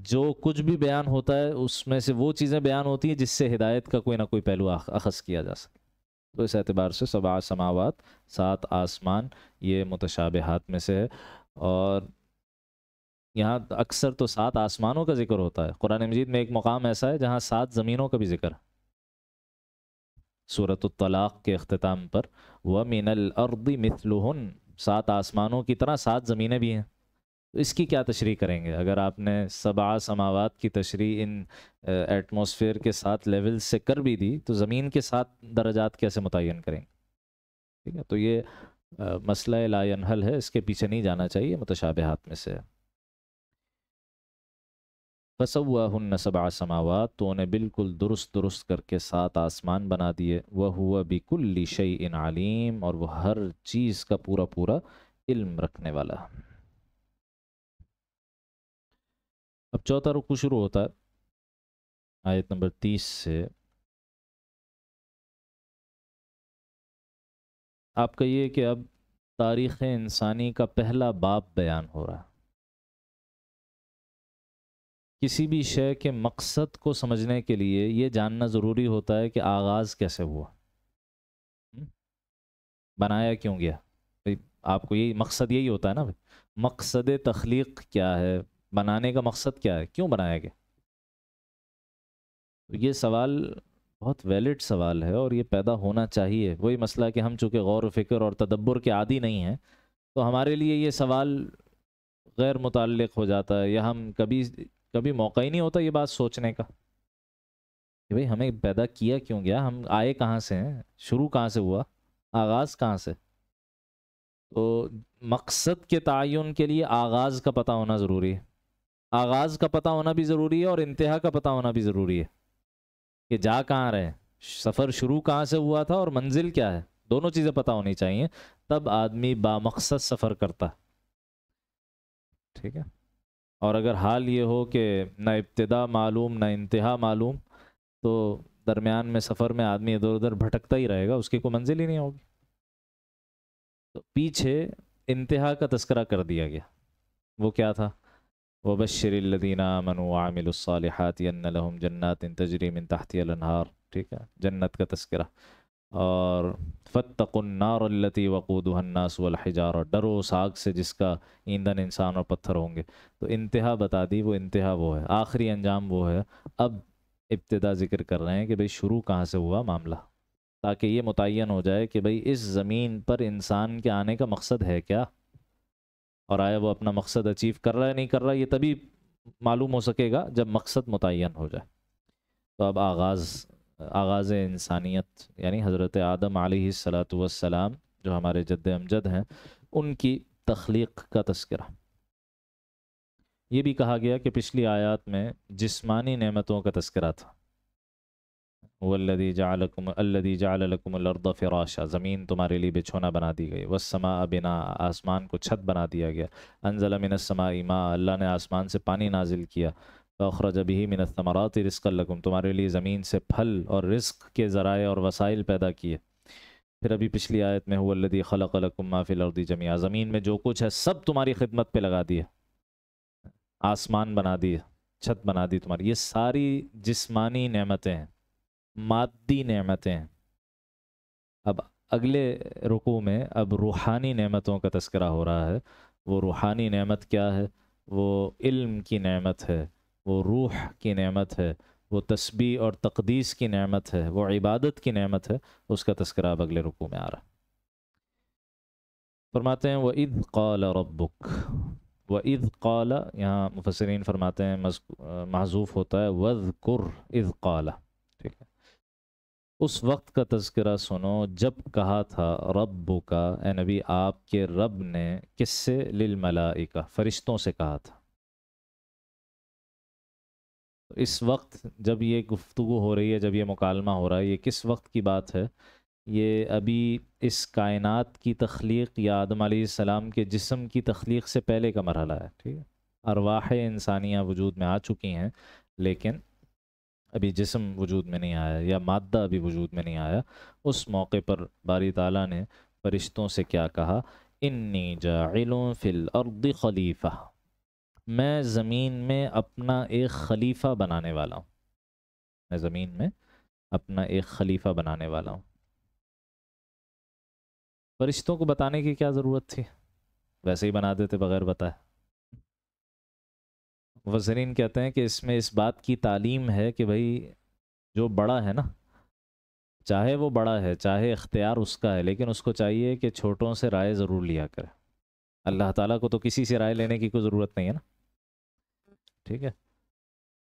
جو کچھ بھی بیان ہوتا ہے اس میں سے وہ چیزیں بیان ہوتی ہیں جس سے ہدایت کا کوئی نہ کوئی پہلو اخذ کیا جا سکے۔ تو اس اعتبار سے 7 سماوات، 7 آسمان، یہ متشابہات میں سے ہے۔ اور یہاں اکثر تو 7 آسمانوں کا ذکر ہوتا ہے، قرآن مجید میں ایک مقام ایسا ہے جہاں 7 زمینوں کا بھی ذکر ہے، سورۃ الطلاق کے اختتام پر، وَمِنَ الْأَرْضِ مِثْلُهُنَّ، 7 آسمانوں کی طرح 7 زمینیں بھی ہیں۔ تو اس کی کیا تشریح کریں گے؟ اگر آپ نے 7 سماوات کی تشریح ان ایٹماسفیئر کے 7 لیول سے کر بھی دی، تو زمین کے 7 درجات کیسے متعین کریں گے؟ ٹھیک ہے، تو یہ مسئلہ لا ینحل ہے، اس کے پیچھے نہیں جانا چاہیے، متشابہات میں سے ہے۔ فَسَوَّاهُنَّ 7 سماوات، تو انہیں بالکل درست کر کے 7 آسمان بنا دیے۔ وَهُوَ بِكُلِّ شَيْءٍ عَلِيمٌ، اور وہ ہر چیز کا پورا علم رکھنے والا۔ اب چوتھا رکوع شروع ہوتا ہے آیت نمبر 30 سے۔ آپ کہیے کہ اب تاریخ انسانی کا پہلا باب بیان ہو رہا ہے۔ کسی بھی شے کے مقصد کو سمجھنے کے لیے یہ جاننا ضروری ہوتا ہے کہ آغاز کیسے ہوا، بنایا کیوں گیا۔ آپ کو یہی مقصد یہی ہوتا ہے نا، مقصد تخلیق کیا ہے، بنانے کا مقصد کیا ہے، کیوں بنایا گیا۔ یہ سوال بہت ویلڈ سوال ہے اور یہ پیدا ہونا چاہیے۔ وہی مسئلہ کہ ہم چونکہ غور و فکر اور تدبر کے عادی نہیں ہیں، تو ہمارے لیے یہ سوال غیر متعلق ہو جاتا ہے، یا ہم کبھی موقع ہی نہیں ہوتا یہ بات سوچنے کا کہ بھئی ہمیں پیدا کیا کیوں گیا، ہم آئے کہاں سے ہیں، شروع کہاں سے ہوا، آغاز کہاں سے۔ تو مقصد کے تعین کے لیے آغاز کا پتہ ہونا ضروری ہے، آغاز کا پتہ ہونا بھی ضروری ہے اور انتہا کا پتہ ہونا بھی ضروری ہے کہ جا کہاں رہے، سفر شروع کہاں سے ہوا تھا اور منزل کیا ہے، دونوں چیزیں پتہ ہونی چاہیے، تب آدمی با مقصد سفر کرتا، ٹھیک ہے۔ اور اگر حال یہ ہو کہ نہ ابتدا معلوم نہ انتہا معلوم، تو درمیان میں سفر میں آدمی ادھر ادھر بھٹکتا ہی رہے گا، اس کی کوئی منزل ہی نہیں ہوگی۔ تو پیچھے انتہا کا تذکرہ کر دیا گیا، وہ کیا تھا؟ وَبَشِّرِ الَّذِينَ آمَنُوا وَعَمِلُوا الصَّالِحَاتِ أَنَّ لَهُمْ جَنَّاتٍ تَجْرِي مِن تَحْتِهَا الْأَنْهَارُ، ٹھیک ہے، جنت کا تذکرہ۔ اور فَاتَّقُوا النَّارَ الَّتِي وَقُودُهَا النَّاسُ وَالْحِجَارَةُ، ڈرو اس آگ سے جس کا ایندھن انسان اور پتھر ہوں گے۔ تو انتہا بتا دی، وہ انتہا وہ ہے، آخری انجام وہ ہے۔ اب ابتدا ذکر کر رہے ہیں کہ بھئی شروع کہاں سے ہوا معاملہ، تاکہ یہ متعین ہو جائے کہ بھئی اس زمین پر انسان کے آنے کا مقصد ہے کیا، اور آیا وہ اپنا مقصد اچیو کر رہا ہے نہیں کر رہا، یہ تبھی معلوم ہو سکے گا جب مقصد متعین ہو جائے۔ تو اب آغاز انسانیت یعنی حضرت آدم علیہ الصلاۃ والسلام جو ہمارے جد امجد ہیں، ان کی تخلیق کا تذکرہ۔ یہ بھی کہا گیا کہ پچھلی آیات میں جسمانی نعمتوں کا تذکرہ تھا، الذی جعل لکم الارض فراشا، زمین تمہارے لیے بچھونا بنا دی گئی، والسماء بنا، آسمان کو چھت بنا دیا گیا، انزل من السماء ماء، اللہ نے آسمان سے پانی نازل کیا، فاخرج به من الثمرات رزقا لکم، تمہارے لیے زمین سے پھل اور رزق کے ذرائع اور وسائل پیدا کیے۔ پھر ابھی پچھلی آیت میں هو الذی خلق لکم ما فی الارض جميعا، زمین میں جو کچھ ہے سب تمہاری خدمت پہ لگا دیا، آسمان بنا دیا، چھت بنا دی تمہاری، یہ ساری جسمانی نعمتیں ہیں، مادی نعمتیں ہیں۔ اب اگلے رکوع میں اب روحانی نعمتوں کا تذکرہ ہو رہا ہے۔ وہ روحانی نعمت کیا ہے؟ وہ علم کی نعمت ہے، وہ روح کی نعمت ہے، وہ تسبیح اور تقدیس کی نعمت ہے، وہ عبادت کی نعمت ہے، اس کا تذکرہ اب اگلے رکوع میں آ رہا ہے۔ فرماتے ہیں وَإِذْ قَالَ رَبُّكَ، وَإِذْ قَالَ یہاں مفسرین فرماتے ہیں محذوف ہوتا ہے وَاذْكُرْ إِذْ قَالَ، ٹھیک ہے، اس وقت کا تذکرہ سنو جب کہا تھا ربو کا، اے نبی آپ کے رب نے، کس سے؟ للملائکہ، فرشتوں سے کہا تھا۔ اس وقت جب یہ گفتگو ہو رہی ہے، جب یہ مکالمہ ہو رہا ہے، یہ کس وقت کی بات ہے؟ یہ ابھی اس کائنات کی تخلیق یا آدم علیہ السلام کے جسم کی تخلیق سے پہلے کا مرحلہ ہے، ٹھیک ہے۔ ارواح انسانیہ وجود میں آ چکی ہیں، لیکن ابھی جسم وجود میں نہیں آیا یا مادہ ابھی وجود میں نہیں آیا۔ اس موقع پر باری تعالیٰ نے فرشتوں سے کیا کہا؟ انی جاعل فی الارض خلیفہ، میں زمین میں اپنا ایک خلیفہ بنانے والا ہوں، میں زمین میں اپنا ایک خلیفہ بنانے والا ہوں۔ فرشتوں کو بتانے کی کیا ضرورت تھی؟ ویسے ہی بنا دیتے بغیر بتائے۔ مفسرین کہتے ہیں کہ اس میں اس بات کی تعلیم ہے کہ بھائی جو بڑا ہے نا، چاہے وہ بڑا ہے، چاہے اختیار اس کا ہے، لیکن اس کو چاہیے کہ چھوٹوں سے رائے ضرور لیا کرے۔ اللہ تعالیٰ کو تو کسی سے رائے لینے کی کوئی ضرورت نہیں ہے نا، ٹھیک ہے۔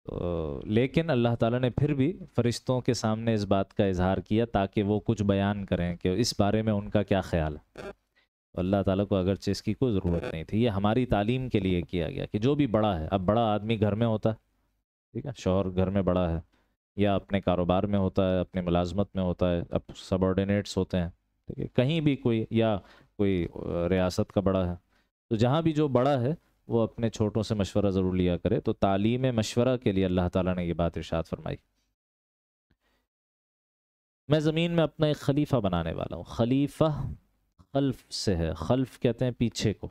تو لیکن اللہ تعالیٰ نے پھر بھی فرشتوں کے سامنے اس بات کا اظہار کیا تاکہ وہ کچھ بیان کریں کہ اس بارے میں ان کا کیا خیال ہے۔ اللہ تعالیٰ کو اگرچہ اس کی کوئی ضرورت نہیں تھی، یہ ہماری تعلیم کے لیے کیا گیا کہ جو بھی بڑا ہے، اب بڑا آدمی گھر میں ہوتا ہے، ٹھیک ہے، شوہر گھر میں بڑا ہے، یا اپنے کاروبار میں ہوتا ہے، اپنے ملازمت میں ہوتا ہے، اب سبارڈینیٹس ہوتے ہیں، ٹھیک ہے، کہیں بھی کوئی، یا کوئی ریاست کا بڑا ہے، تو جہاں بھی جو بڑا ہے وہ اپنے چھوٹوں سے مشورہ ضرور لیا کرے۔ تو تعلیم مشورہ کے لیے اللہ تعالیٰ نے یہ بات ارشاد فرمائی، میں زمین میں اپنا ایک خلیفہ بنانے والا ہوں۔ خلیفہ خلف سے ہے، خلف کہتے ہیں پیچھے کو،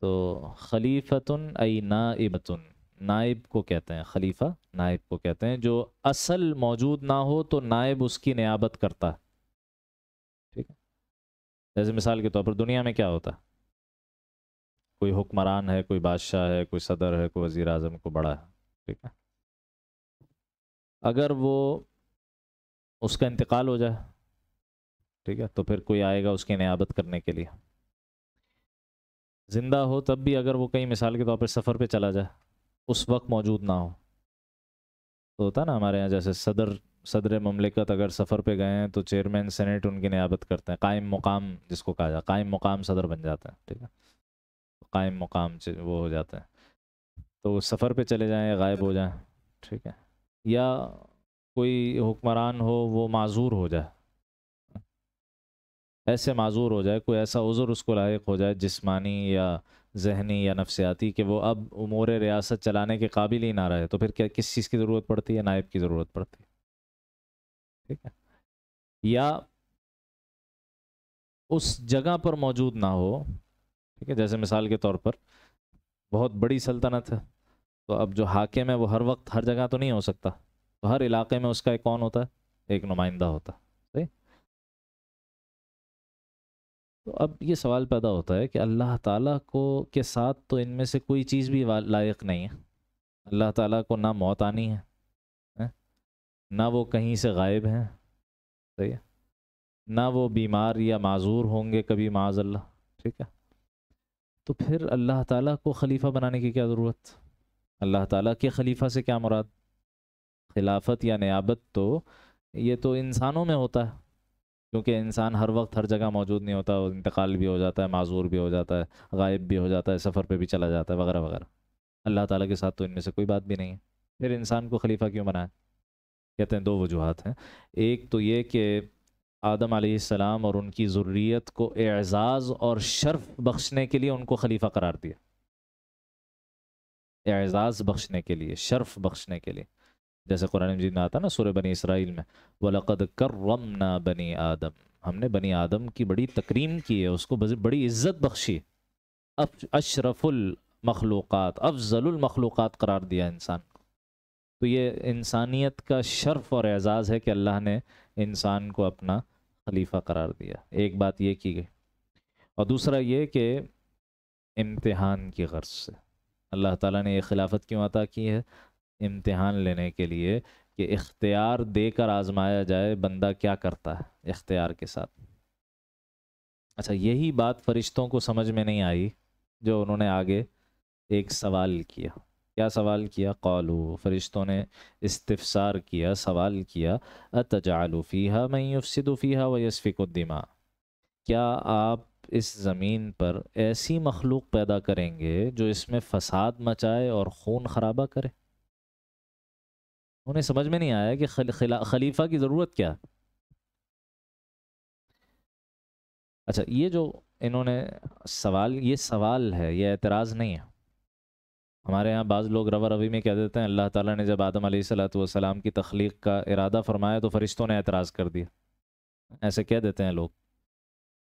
تو خلیفتن ای نائبتن، نائب کو کہتے ہیں خلیفہ، نائب کو کہتے ہیں جو اصل موجود نہ ہو تو نائب اس کی نیابت کرتا ہے، ٹھیک ہے۔ جیسے مثال کے طور پر دنیا میں کیا ہوتا ہے، کوئی حکمران ہے، کوئی بادشاہ ہے، کوئی صدر ہے، کوئی وزیر اعظم، کو بڑا ہے، ٹھیک ہے، اگر وہ اس کا انتقال ہو جائے، ٹھیک ہے، تو پھر کوئی آئے گا اس کی نیابت کرنے کے لیے۔ زندہ ہو تب بھی اگر وہ کہیں مثال کے طور پر سفر پہ چلا جائے، اس وقت موجود نہ ہو، تو ہوتا ہے نا ہمارے یہاں جیسے صدر مملکت اگر سفر پہ گئے ہیں تو چیئرمین سینیٹ ان کی نیابت کرتے ہیں، قائم مقام جس کو کہا جائے، قائم مقام صدر بن جاتے ہیں، ٹھیک ہے، قائم مقام وہ ہو جاتے ہیں، تو سفر پہ چلے جائیں یا غائب ہو جائیں، ٹھیک ہے، یا کوئی حکمران ہو وہ معذور ہو جائے، ایسے معذور ہو جائے، کوئی ایسا عذر اس کو لاحق ہو جائے جسمانی یا ذہنی یا نفسیاتی کہ وہ اب امور ریاست چلانے کے قابل ہی نہ رہے، تو پھر کیا کس چیز کی ضرورت پڑتی ہے؟ نائب کی ضرورت پڑتی ہے، ٹھیک ہے، یا اس جگہ پر موجود نہ ہو، ٹھیک ہے، جیسے مثال کے طور پر بہت بڑی سلطنت ہے، تو اب جو حاکم ہے وہ ہر وقت ہر جگہ تو نہیں ہو سکتا، تو ہر علاقے میں اس کا ایک کون ہوتا ہے؟ ایک نمائندہ ہوتا ہے، صحیح؟ تو اب یہ سوال پیدا ہوتا ہے کہ اللہ تعالیٰ کو کے ساتھ تو ان میں سے کوئی چیز بھی لائق نہیں ہے، اللہ تعالیٰ کو نہ موت آنی ہے، نہ وہ کہیں سے غائب ہیں، صحیح ہے، نہ وہ بیمار یا معذور ہوں گے کبھی معاذ اللہ، ٹھیک ہے، تو پھر اللہ تعالیٰ کو خلیفہ بنانے کی کیا ضرورت؟ اللہ تعالیٰ کے خلیفہ سے کیا مراد؟ خلافت یا نیابت تو یہ تو انسانوں میں ہوتا ہے، کیونکہ انسان ہر وقت ہر جگہ موجود نہیں ہوتا، انتقال بھی ہو جاتا ہے، معذور بھی ہو جاتا ہے، غائب بھی ہو جاتا ہے، سفر پہ بھی چلا جاتا ہے، وغیرہ وغیرہ۔ اللہ تعالیٰ کے ساتھ تو ان میں سے کوئی بات بھی نہیں ہے، پھر انسان کو خلیفہ کیوں بنایا؟ کہتے ہیں دو وجوہات ہیں۔ ایک تو یہ کہ آدم علیہ السلام اور ان کی ذریت کو اعزاز اور شرف بخشنے کے لیے ان کو خلیفہ قرار دیا، اعزاز بخشنے کے لیے، شرف بخشنے کے لیے، جیسے قرآن مجید میں آتا ہے نا سورہ بنی اسرائیل میں، وَلَقَدْ كَرَّمْنَا بَنِي آدم، ہم نے بنی آدم کی بڑی تکریم کی ہے، اس کو بڑی عزت بخشی، اشرف المخلوقات، افضل المخلوقات قرار دیا انسان کو۔ تو یہ انسانیت کا شرف اور اعزاز ہے کہ اللہ نے انسان کو اپنا خلیفہ قرار دیا، ایک بات یہ کی گئی۔ اور دوسرا یہ کہ امتحان کی غرض سے اللہ تعالیٰ نے یہ خلافت کیوں عطا کی ہے؟ امتحان لینے کے لیے، کہ اختیار دے کر آزمایا جائے بندہ کیا کرتا ہے اختیار کے ساتھ۔ اچھا، یہی بات فرشتوں کو سمجھ میں نہیں آئی، جو انہوں نے آگے ایک سوال کیا۔ کیا سوال کیا؟ قالو، فرشتوں نے استفسار کیا، سوال کیا، اتجعل فیہا من یفسد فیہا ویسفک الدماء، کیا آپ اس زمین پر ایسی مخلوق پیدا کریں گے جو اس میں فساد مچائے اور خون خرابہ کرے؟ انہیں سمجھ میں نہیں آیا کہ خلیفہ کی ضرورت کیا۔ اچھا، یہ جو انہوں نے سوال، یہ سوال ہے، یہ اعتراض نہیں ہے۔ ہمارے ہاں بعض لوگ روا روی میں کہہ دیتے ہیں اللہ تعالیٰ نے جب آدم علیہ السلام کی تخلیق کا ارادہ فرمایا تو فرشتوں نے اعتراض کر دیا، ایسے کہہ دیتے ہیں لوگ۔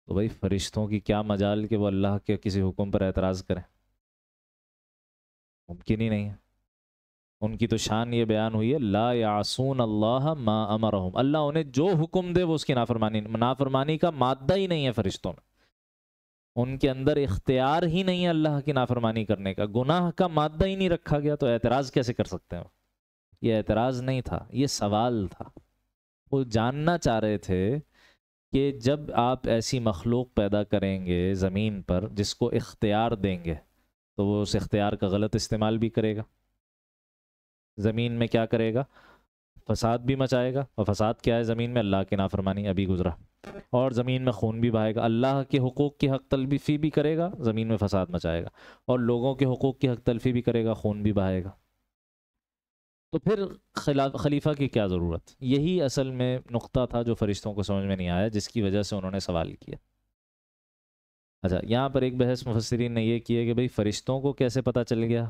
تو بھائی فرشتوں کی کیا مجال کہ وہ اللہ کے کسی حکم پر اعتراض کریں؟ ممکن ہی نہیں ہے۔ ان کی تو شان یہ بیان ہوئی ہے، لا یعصون اللہ ما امرہم، اللہ انہیں جو حکم دے وہ اس کی نافرمانی کا مادہ ہی نہیں ہے فرشتوں میں، ان کے اندر اختیار ہی نہیں ہے اللہ کی نافرمانی کرنے کا، گناہ کا مادہ ہی نہیں رکھا گیا، تو اعتراض کیسے کر سکتے ہیں؟ یہ اعتراض نہیں تھا، یہ سوال تھا۔ وہ جاننا چاہ رہے تھے کہ جب آپ ایسی مخلوق پیدا کریں گے زمین پر جس کو اختیار دیں گے تو وہ اس اختیار کا غلط استعمال بھی کرے گا، زمین میں کیا کرے گا؟ فساد بھی مچائے گا، اور فساد کیا ہے زمین میں؟ اللہ کی نافرمانی، ابھی گزرا، اور زمین میں خون بھی بہائے گا، اللہ کے حقوق کی حق تلفی بھی کرے گا، زمین میں فساد مچائے گا، اور لوگوں کے حقوق کی حق تلفی بھی کرے گا، خون بھی بہائے گا۔ تو پھر خلیفہ کی کیا ضرورت؟ یہی اصل میں نقطہ تھا جو فرشتوں کو سمجھ میں نہیں آیا، جس کی وجہ سے انہوں نے سوال کیا۔ اچھا، یہاں پر ایک بحث مفسرین نے یہ کی ہے کہ بھئی فرشتوں کو کیسے پتہ چل گیا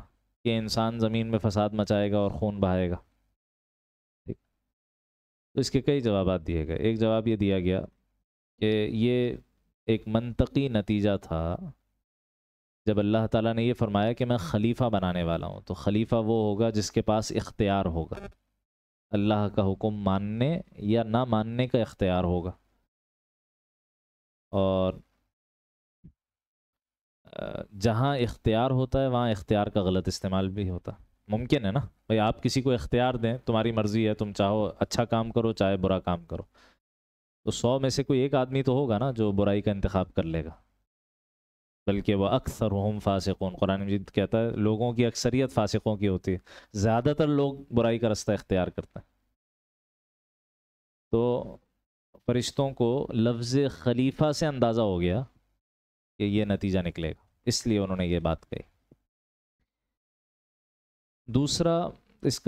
کہ انسان زمین میں فساد مچائے گا اور خون بہائے گا؟ ٹھیک، تو اس کے کئی جوابات دیے گئے۔ ایک جواب یہ دیا گیا کہ یہ ایک منطقی نتیجہ تھا، جب اللہ تعالیٰ نے یہ فرمایا کہ میں خلیفہ بنانے والا ہوں، تو خلیفہ وہ ہوگا جس کے پاس اختیار ہوگا، اللہ کا حکم ماننے یا نہ ماننے کا اختیار ہوگا، اور جہاں اختیار ہوتا ہے وہاں اختیار کا غلط استعمال بھی ہوتا ہے۔ ممکن ہے نا بھئی آپ کسی کو اختیار دیں، تمہاری مرضی ہے، تم چاہو اچھا کام کرو چاہے برا کام کرو، تو 100 میں سے کوئی ایک آدمی تو ہوگا نا جو برائی کا انتخاب کر لے گا، بلکہ وہ اکثرهم فاسقون، قرآن مجید کہتا ہے لوگوں کی اکثریت فاسقوں کی ہوتی ہے، زیادہ تر لوگ برائی کا رستہ اختیار کرتے ہیں۔ تو فرشتوں کو لفظ خلیفہ سے اندازہ ہو گیا کہ یہ نتیجہ نکلے گا، اس لیے انہوں نے یہ بات کہی۔ دوسرا اس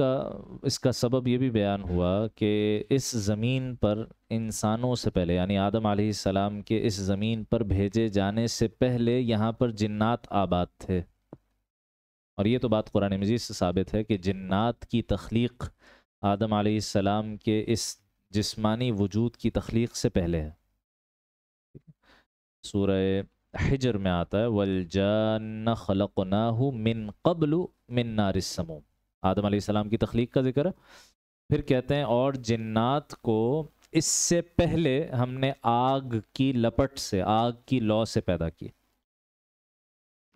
کا سبب یہ بھی بیان ہوا کہ اس زمین پر انسانوں سے پہلے، یعنی آدم علیہ السلام کے اس زمین پر بھیجے جانے سے پہلے یہاں پر جنات آباد تھے، اور یہ تو بات قرآن مجید سے ثابت ہے کہ جنات کی تخلیق آدم علیہ السلام کے اس جسمانی وجود کی تخلیق سے پہلے ہے۔ سورہ حجر میں آتا ہے وَالْجَانَّ خَلَقْنَاهُ مِن قَبْلُ مِن نَارِ السَّمُومِ، آدم علیہ السلام کی تخلیق کا ذکر ہے، پھر کہتے ہیں اور جنات کو اس سے پہلے ہم نے آگ کی لپٹ سے، آگ کی لو سے پیدا کی۔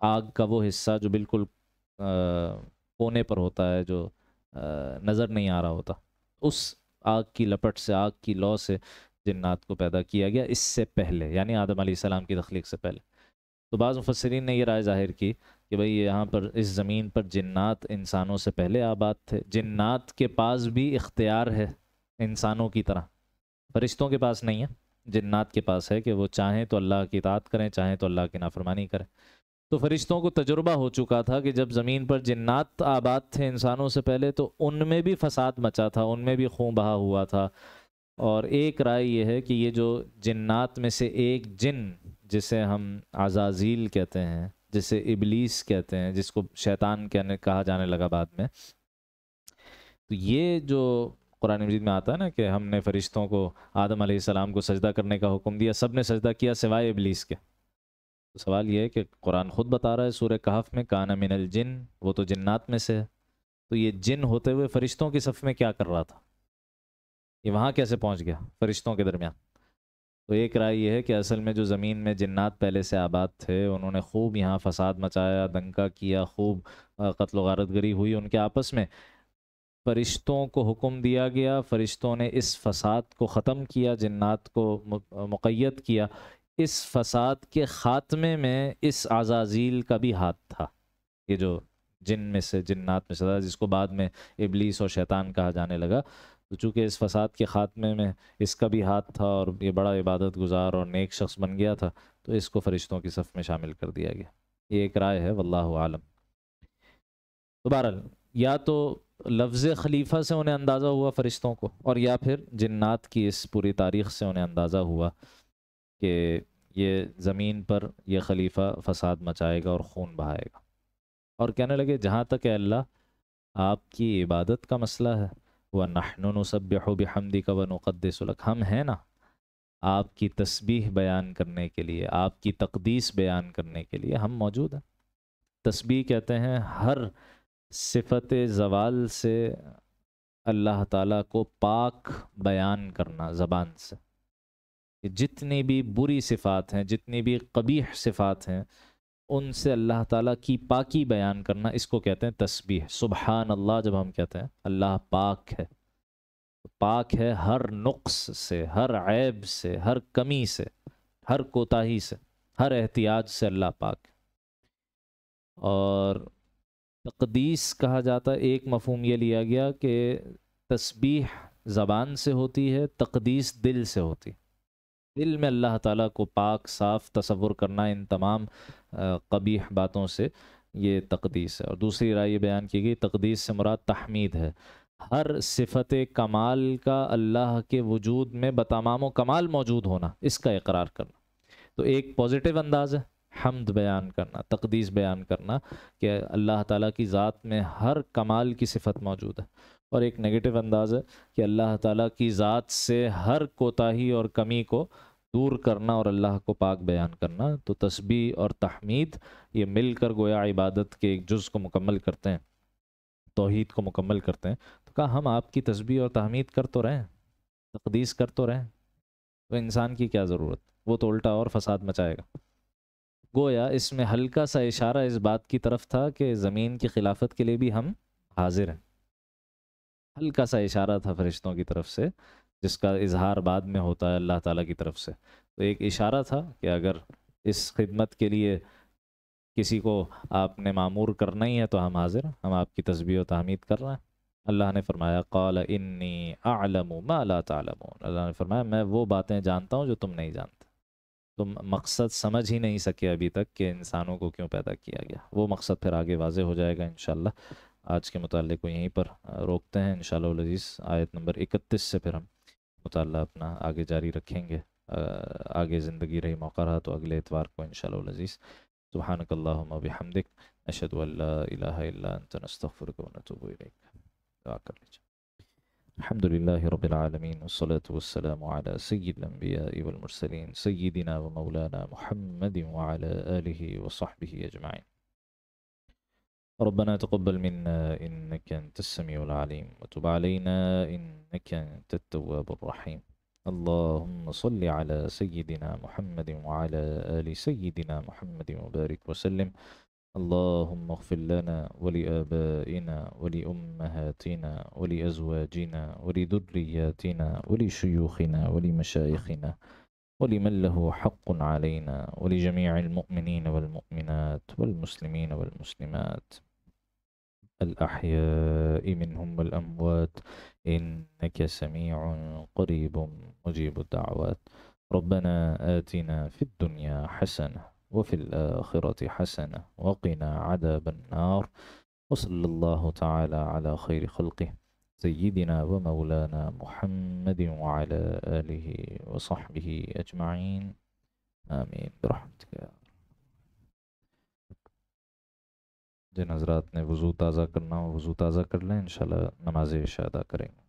آگ کا وہ حصہ جو بالکل کونے پر ہوتا ہے، جو نظر نہیں آ رہا ہوتا، اس آگ کی لپٹ سے، آگ کی لو سے جنات کو پیدا کیا گیا اس سے پہلے، یعنی آدم علیہ السلام کی تخلیق سے پہلے۔ تو بعض مفسرین نے یہ رائے ظاہر کی کہ بھئی یہاں پر اس زمین پر جنات انسانوں سے پہلے آباد تھے، جنات کے پاس بھی اختیار ہے انسانوں کی طرح، فرشتوں کے پاس نہیں ہے، جنات کے پاس ہے کہ وہ چاہیں تو اللہ کی اطاعت کریں، چاہیں تو اللہ کی نافرمانی کریں۔ تو فرشتوں کو تجربہ ہو چکا تھا کہ جب زمین پر جنات آباد تھے انسانوں سے پہلے تو ان میں بھی فساد مچا تھا، ان میں بھی خون بہا ہوا تھا۔ اور ایک رائے یہ ہے کہ یہ جو جنات میں سے ایک جن جسے ہم عزازیل کہتے ہیں، جسے ابلیس کہتے ہیں، جس کو شیطان کہا جانے لگا بعد میں، تو یہ جو قرآن مجید میں آتا ہے نا کہ ہم نے فرشتوں کو آدم علیہ السلام کو سجدہ کرنے کا حکم دیا، سب نے سجدہ کیا سوائے ابلیس کے۔ تو سوال یہ ہے کہ قرآن خود بتا رہا ہے سورہ کہف میں کان من الجن، وہ تو جنات میں سے ہے، تو یہ جن ہوتے ہوئے فرشتوں کی صف میں کیا کر رہا تھا؟ یہ وہاں کیسے پہنچ گیا فرشتوں کے درمیان؟ تو ایک رائے یہ ہے کہ اصل میں جو زمین میں جنات پہلے سے آباد تھے انہوں نے خوب یہاں فساد مچایا، دنکا کیا، خوب قتل و غارت گری ہوئی ان کے آپس میں، فرشتوں کو حکم دیا گیا، فرشتوں نے اس فساد کو ختم کیا، جنات کو مقید کیا۔ اس فساد کے خاتمے میں اس عزازیل کا بھی ہاتھ تھا، یہ جو جن میں سے جنات میں سے تھا، جس کو بعد میں ابلیس اور شیطان کہا جانے لگا، تو چونکہ اس فساد کے خاتمے میں اس کا بھی ہاتھ تھا اور یہ بڑا عبادت گزار اور نیک شخص بن گیا تھا، تو اس کو فرشتوں کی صف میں شامل کر دیا گیا۔ یہ ایک رائے ہے، واللہ عالم۔ تو بہرحال یا تو لفظ خلیفہ سے انہیں اندازہ ہوا فرشتوں کو، اور یا پھر جنات کی اس پوری تاریخ سے انہیں اندازہ ہوا کہ یہ زمین پر یہ خلیفہ فساد مچائے گا اور خون بہائے گا، اور کہنے لگے جہاں تک ہے اللہ آپ کی عبادت کا مسئلہ ہے، وَنَحْنُ نُسَبِّحُ بِحَمْدِكَ وَنُقَدِّسُ لَكَ، ہم ہیں نا آپ کی تسبیح بیان کرنے کے لیے، آپ کی تقدیس بیان کرنے کے لیے ہم موجود ہیں۔ تسبیح کہتے ہیں ہر صفت زوال سے اللہ تعالیٰ کو پاک بیان کرنا زبان سے، جتنی بھی بری صفات ہیں، جتنی بھی قبیح صفات ہیں، ان سے اللہ تعالیٰ کی پاکی بیان کرنا، اس کو کہتے ہیں تسبیح۔ سبحان اللہ جب ہم کہتے ہیں اللہ پاک ہے، پاک ہے ہر نقص سے، ہر عیب سے، ہر کمی سے، ہر کوتاہی سے، ہر احتیاج سے اللہ پاک ہے۔ اور تقدیس کہا جاتا ہے، ایک مفہوم یہ لیا گیا کہ تسبیح زبان سے ہوتی ہے، تقدیس دل سے ہوتی ہے۔ دل میں اللہ تعالیٰ کو پاک صاف تصور کرنا ان تمام قبیح باتوں سے، یہ تقدیس ہے۔ اور دوسری رائے یہ بیان کی گئی تقدیس سے مراد تحمید ہے، ہر صفت کمال کا اللہ کے وجود میں بتمام و کمال موجود ہونا، اس کا اقرار کرنا۔ تو ایک پازیٹیو انداز ہے حمد بیان کرنا، تقدیس بیان کرنا کہ اللہ تعالیٰ کی ذات میں ہر کمال کی صفت موجود ہے، اور ایک نیگیٹو انداز ہے کہ اللہ تعالیٰ کی ذات سے ہر کوتاہی اور کمی کو دور کرنا اور اللہ کو پاک بیان کرنا۔ تو تسبیح اور تحمید یہ مل کر گویا عبادت کے ایک جز کو مکمل کرتے ہیں، توحید کو مکمل کرتے ہیں۔ تو کہا ہم آپ کی تسبیح اور تحمید کر تو رہے ہیں، تقدیس کر تو رہے ہیں، تو انسان کی کیا ضرورت، وہ تو الٹا اور فساد مچائے گا۔ گویا اس میں ہلکا سا اشارہ اس بات کی طرف تھا کہ زمین کی خلافت کے لیے بھی ہم حاضر ہیں، ہلکا سا اشارہ تھا فرشتوں کی طرف سے، جس کا اظہار بعد میں ہوتا ہے اللہ تعالیٰ کی طرف سے۔ تو ایک اشارہ تھا کہ اگر اس خدمت کے لیے کسی کو آپ نے معمور کرنا ہی ہے تو ہم حاضر ہیں، ہم آپ کی تسبیح و تحمید کر رہے ہیں۔ اللہ نے فرمایا قال انی اعلم ما لا تعلمون، اللہ نے فرمایا میں وہ باتیں جانتا ہوں جو تم نہیں جانتے، تم مقصد سمجھ ہی نہیں سکے ابھی تک کہ انسانوں کو کیوں پیدا کیا گیا، وہ مقصد پھر آگے واضح ہو جائے گا انشاءاللہ۔ آج کے مطالعے کو یہیں پر روکتے ہیں انشاءاللہ العزیز، آیت نمبر 31 سے پھر ہم مطالعہ اپنا آگے جاری رکھیں گے، آگے زندگی رہی موقع رہا تو اگلے اتوار کو انشاءاللہ العزیز۔ سبحانک اللہم و بحمدک، اشہد ان لا الہ الا انت، نستغفرک و نتوب الیک۔ دعا کر لیجیے۔ الحمد لله رب العالمين، والصلاة والسلام على سيد الأنبياء والمرسلين سيدنا ومولانا محمد وعلى آله وصحبه أجمعين. ربنا تقبل منا إنك أنت السميع العليم، وتب علينا إنك أنت التواب الرحيم. اللهم صل على سيدنا محمد وعلى آل سيدنا محمد وبارك وسلم. اللهم اغفر لنا ولآبائنا ولأمهاتنا ولأزواجنا ولذرياتنا ولشيوخنا ولمشايخنا ولمن له حق علينا ولجميع المؤمنين والمؤمنات والمسلمين والمسلمات الأحياء منهم والأموات إنك سميع قريب مجيب الدعوات. ربنا آتنا في الدنيا حسنة وفي الآخرة حسنة وقنا عذاب النار. وصلى الله تعالى على خير خلقه سيدنا ومولانا محمد وعلى آله وصحبه أجمعين آمین برحمتک یا رب۔ جن حضرات نے وضو تازہ کرنا ہو وضو تازہ کر لیں، انشاءاللہ نماز عشاء ادا کریں گے۔